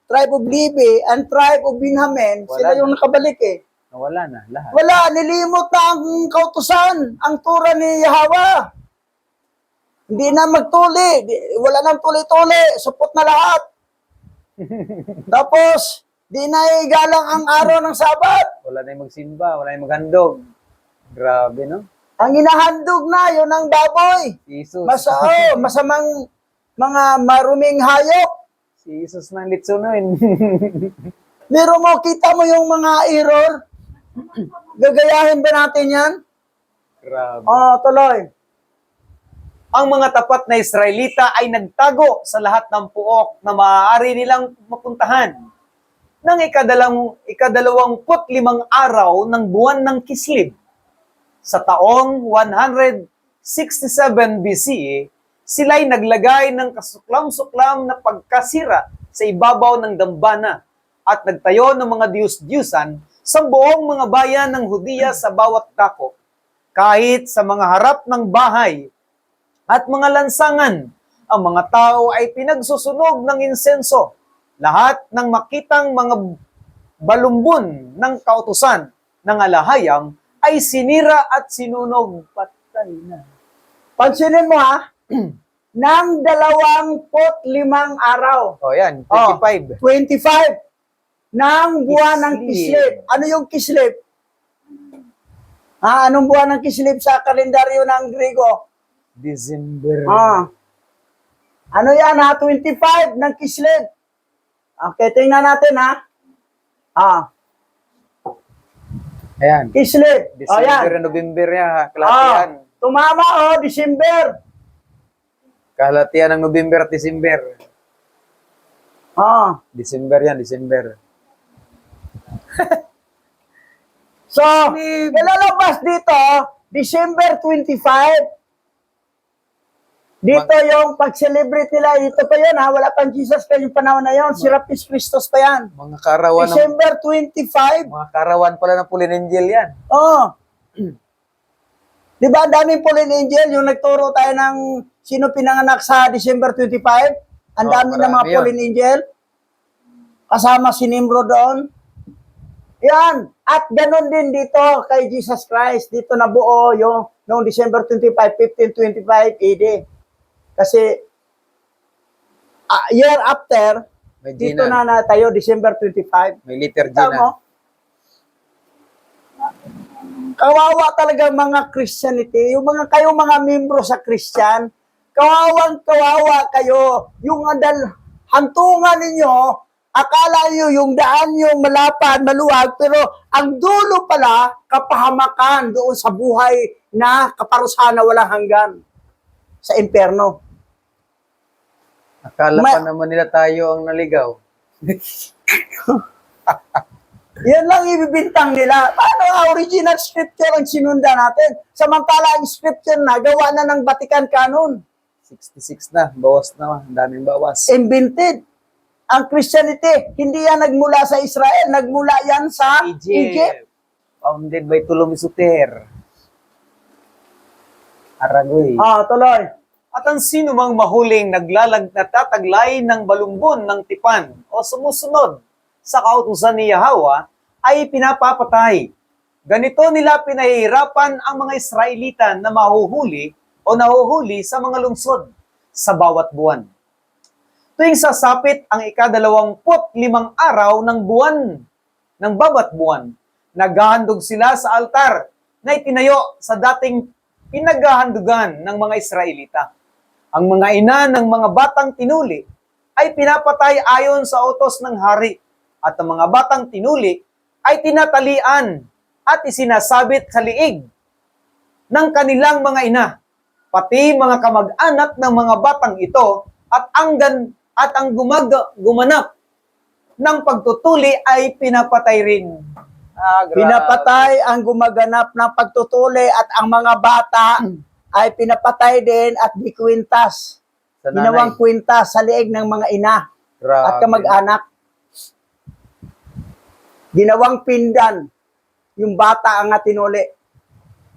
tribe of Levi, and tribe of Benjamin, sila yung nakabalik eh. Nawala na lahat. Wala, nilimot na ang kautusan, ang tura ni Yahweh. Hindi na magtuli, wala nang tuli-tuli, supot na lahat. Tapos, di na igalang ang araw ng Sabat. Wala na yung magsimba, wala na yung maghandog. Grabe, no? Ang inahandog na, yun ang baboy. Jesus. Masamang mga maruming hayop. Si Jesus na litsunin. Pero mo, kita mo yung mga error? Gagayahin ba natin yan? Grabe. Tuloy. Ang mga tapat na Israelita ay nagtago sa lahat ng puok na maaari nilang mapuntahan. Nang ikadalawamput-limang araw ng buwan ng Kislib, sa taong 167 BCE, sila'y naglagay ng kasuklam-suklam na pagkasira sa ibabaw ng dambana at nagtayo ng mga diyus-diyusan sa buong mga bayan ng Hudiya sa bawat dako. Kahit sa mga harap ng bahay at mga lansangan, ang mga tao ay pinagsusunog ng insenso. Lahat ng makitang mga balumbon ng kautusan ng alahayam ay sinira at sinunog. Patay na. Pansinin mo ha, ng 25 araw. Yan, 25. 25 ng buwan ng Kislib. Kislib. Ano yung Kislib? Anong buwan ng Kislib sa kalendaryo ng Griego? December. Ano yan ha? 25 ng Kislib. Okay, tingnan natin ha. Ayan. Kislib. December, November yan. Kalahatian. Tumama December. Kalahatian ng November at December. December yan, December. So, ilalabas dito, December 25. Dito yung pag-celebrate nila, dito pa yun ha, wala pang Jesus pa yung panahon na yun, si Rapis Christos pa yan. Mga karawan December 25. mga karawan pala ng Pulin Angel yan. Di ba, daming Fallen Angel, yung nagturo tayo ng sino pinanganak sa December 25. Ang dami ng mga marami yun. Fallen Angel. Kasama si Nimrod doon. Yan. At ganun din dito kay Jesus Christ. Dito nabuo yung noong December 25, 1525 AD. Kasi year after, May dito Gina. na tayo December 25. May liter G Tama mo? na. Kawawa talaga mga Christianity. Yung kayong mga membro sa Christian, kawawa kayo. Yung hantungan ninyo, akala nyo yung daan nyo malapad, maluwag, pero ang dulo pala, kapahamakan doon sa buhay na kaparusahan na walang hanggan sa impyerno. Akala Ma- pa naman nila tayo ang naligaw. Yan lang ibibintang nila. Paano ang original scripture ang sinunda natin? Samantala ang scripture na gawa na ng Vatican Canon. 66 na, bawas na, ang daming bawas. Invented. Ang Christianity, hindi yan nagmula sa Israel, nagmula yan sa Egypt. Founded by Ptolemy Soter. Aragoy. Tuloy. At ang sino mang mahuling natataglay ng balumbon ng tipan o sumusunod sa kautusan ni Yahweh ay pinapapatay. Ganito nila pinahihirapan ang mga Israelita na mahuhuli o nahuhuli sa mga lungsod sa bawat buwan. Tuwing sasapit ang ika-25 araw ng buwan, ng bawat buwan, naghahandog sila sa altar na itinayo sa dating pinaghahandugan ng mga Israelita. Ang mga ina ng mga batang tinuli ay pinapatay ayon sa utos ng hari at ang mga batang tinuli ay tinatalian at isinasabit sa liig ng kanilang mga ina, pati mga kamag-anak ng mga batang ito at ang gumanap ng pagtutuli ay pinapatay rin. Grabe. Pinapatay ang gumaganap ng pagtutuli at ang mga bata ay pinapatay din at dikwintas. Sa nanay. Ginawang kwintas sa liig ng mga ina Grabe. at kamag-anak. Ginawang pindan yung bata ang tinuli.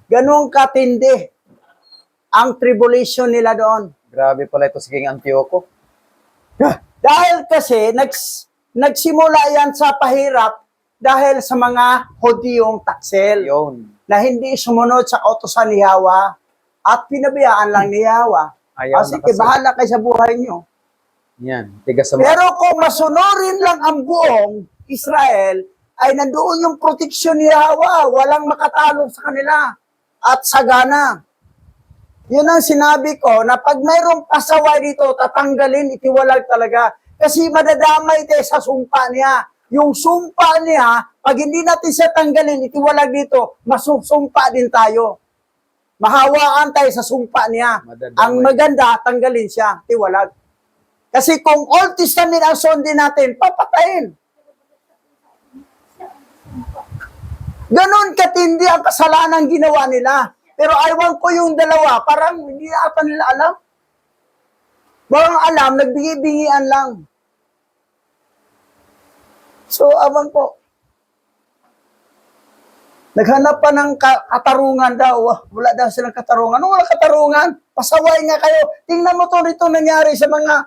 Ganong katindi ang tribulation nila doon. Grabe pala ito si King Antioco. Dahil kasi nagsimula yan sa pahirap dahil sa mga Hodiyong taksel Yun. na hindi sumunod sa kautusan ni Yahweh at pinabiyaan lang ni Yahweh. Ayaw Sige, na kasi. bahala kayo sa buhay nyo. Yan. Tiga sa Pero kung masunurin lang ang buong Israel, ay nandoon yung proteksyon ni Yahweh. Walang makatalo sa kanila. At sagana. Yun ang sinabi ko, na pag mayroong pasaway dito, tatanggalin, itiwalag talaga. Kasi madadamay tayo sa sumpa niya. Yung sumpa niya, pag hindi natin siya tanggalin, itiwalag dito, masusumpa din tayo. Mahawaan tayo sa sumpa niya. Madadamay. Ang maganda, tanggalin siya, tiwalag. Kasi kung Old Testament ang sundin natin, papatayin. Ganon katindi ang kasalanan ginawa nila. Pero aywan ko yung dalawa, parang hindi ata nila alam. Parang alam, nagbigay-bingian lang. So, awan ko. Naghanap pa ng katarungan daw. Wala daw silang katarungan. Ano wala katarungan? Pasaway nga kayo. Tingnan mo to rito nangyari sa mga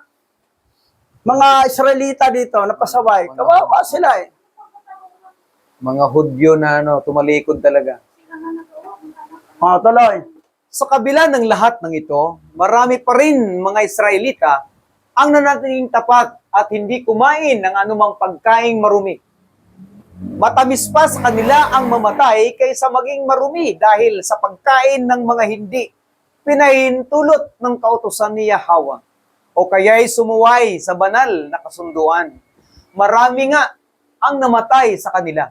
Israelita dito na pasaway. Kawawa sila eh. mga Hudyo na tumalikod talaga. Tuloy. Sa kabila ng lahat ng ito, marami pa rin mga Israelita ang nanatiling tapat at hindi kumain ng anumang pagkaing marumi. Matamis pa sa kanila ang mamatay kaysa maging marumi dahil sa pagkain ng mga hindi pinahintulot ng kautusan ni Yahweh o kaya'y sumuway sa banal na kasunduan. Marami nga ang namatay sa kanila.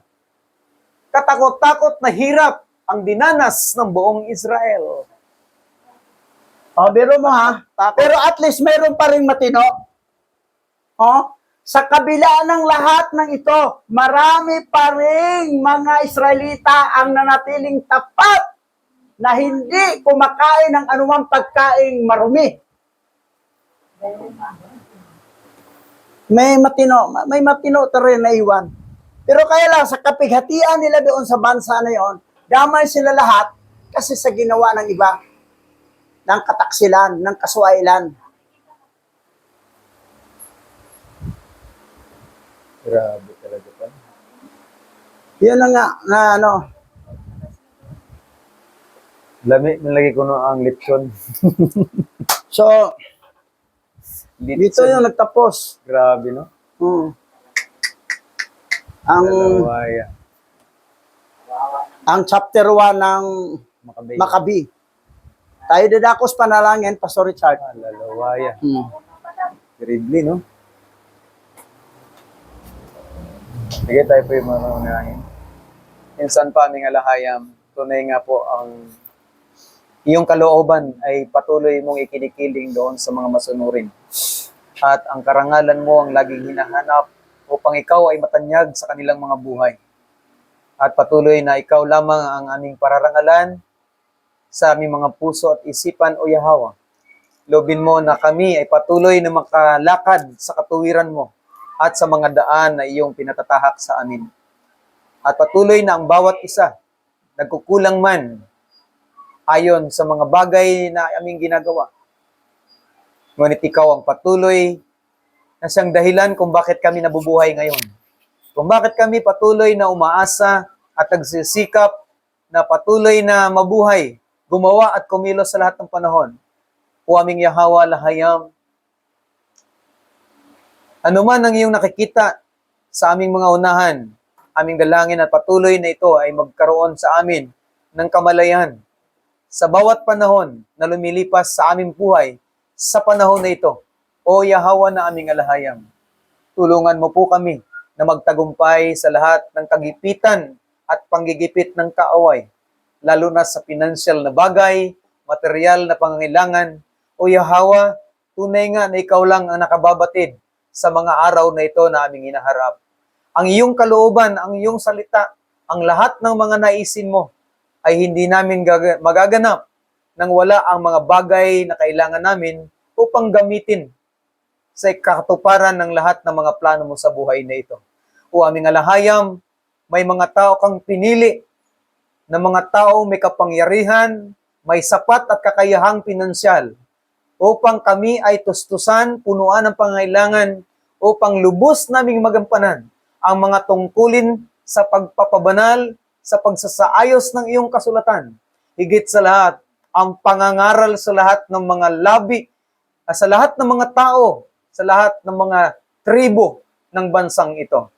Katakot-takot na hirap ang dinanas ng buong Israel. Biro mo ha. Pero at least meron pa rin matino. Sa kabila ng lahat ng ito, marami pa rin mga Israelita ang nanatiling tapat na hindi kumakain ng anumang pagkaing marumi. May matino ta rin na iwan. Pero kaya lang, sa kapighatian nila doon sa bansa na yon, damay sila lahat kasi sa ginawa ng iba, ng kataksilan, ng kaswailan. Grabe talaga pa. Yun na nga, na ano. Lami, nalagay ko no ang lechon. So, dito yung nagtapos. Grabe, no? Dalawaya. Ang chapter 1 ng Makabay. Makabi. Tayo dadakos panalangin, Pastor Richard. Lalawaya. Terribly, no? Sige, tayo po yung mga nangyayangin. Minsan pa aming alahayam, tunay nga po ang iyong kalooban ay patuloy mong ikinikiling doon sa mga masunurin. at ang karangalan mo ang laging hinahanap upang ikaw ay matanyag sa kanilang mga buhay. At patuloy na ikaw lamang ang aming pararangalan sa aming mga puso at isipan, O Yahweh. Loobin mo na kami ay patuloy na makalakad sa katuwiran mo at sa mga daan na iyong pinatatahak sa amin. At patuloy na ang bawat isa, nagkukulang man ayon sa mga bagay na aming ginagawa. Ngunit ikaw ang patuloy na siyang dahilan kung bakit kami nabubuhay ngayon. Kung bakit kami patuloy na umaasa at nagsisikap na patuloy na mabuhay, gumawa at kumilos sa lahat ng panahon. O aming Yahweh Lahayam, ano man ang iyong nakikita sa aming mga unahan, aming dalangin at patuloy na ito ay magkaroon sa amin ng kamalayan sa bawat panahon na lumilipas sa aming buhay sa panahon na ito. O Yahweh na aming Alahayam, tulungan mo po kami na magtagumpay sa lahat ng kagipitan at panggigipit ng kaaway, lalo na sa financial na bagay, material na pangangailangan. O Yahweh, tunay nga na ikaw lang ang nakababatid sa mga araw na ito na aming hinaharap. Ang iyong kalooban, ang iyong salita, ang lahat ng mga naisin mo ay hindi namin magaganap nang wala ang mga bagay na kailangan namin upang gamitin sa katuparan ng lahat ng mga plano mo sa buhay na ito. O aming Alahayam, may mga tao kang pinili na mga tao may kapangyarihan, may sapat at kakayahang pinansyal upang kami ay tustusan, punuan ng pangailangan upang lubos naming magampanan ang mga tungkulin sa pagpapabanal, sa pagsasaayos ng iyong kasulatan. Higit sa lahat, ang pangangaral sa lahat ng mga labi, sa lahat ng mga tao, sa lahat ng mga tribo ng bansang ito.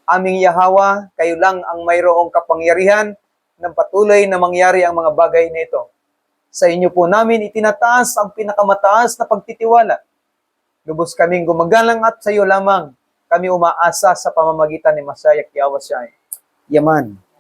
Aming Yahweh, kayo lang ang mayroong kapangyarihan ng patuloy na mangyari ang mga bagay na ito. Sa inyo po namin itinataas ang pinakamataas na pagtitiwala. Lubos kaming gumagalang at sa iyo lamang kami umaasa sa pamamagitan ni Masaya Yahweh Shai. Yaman.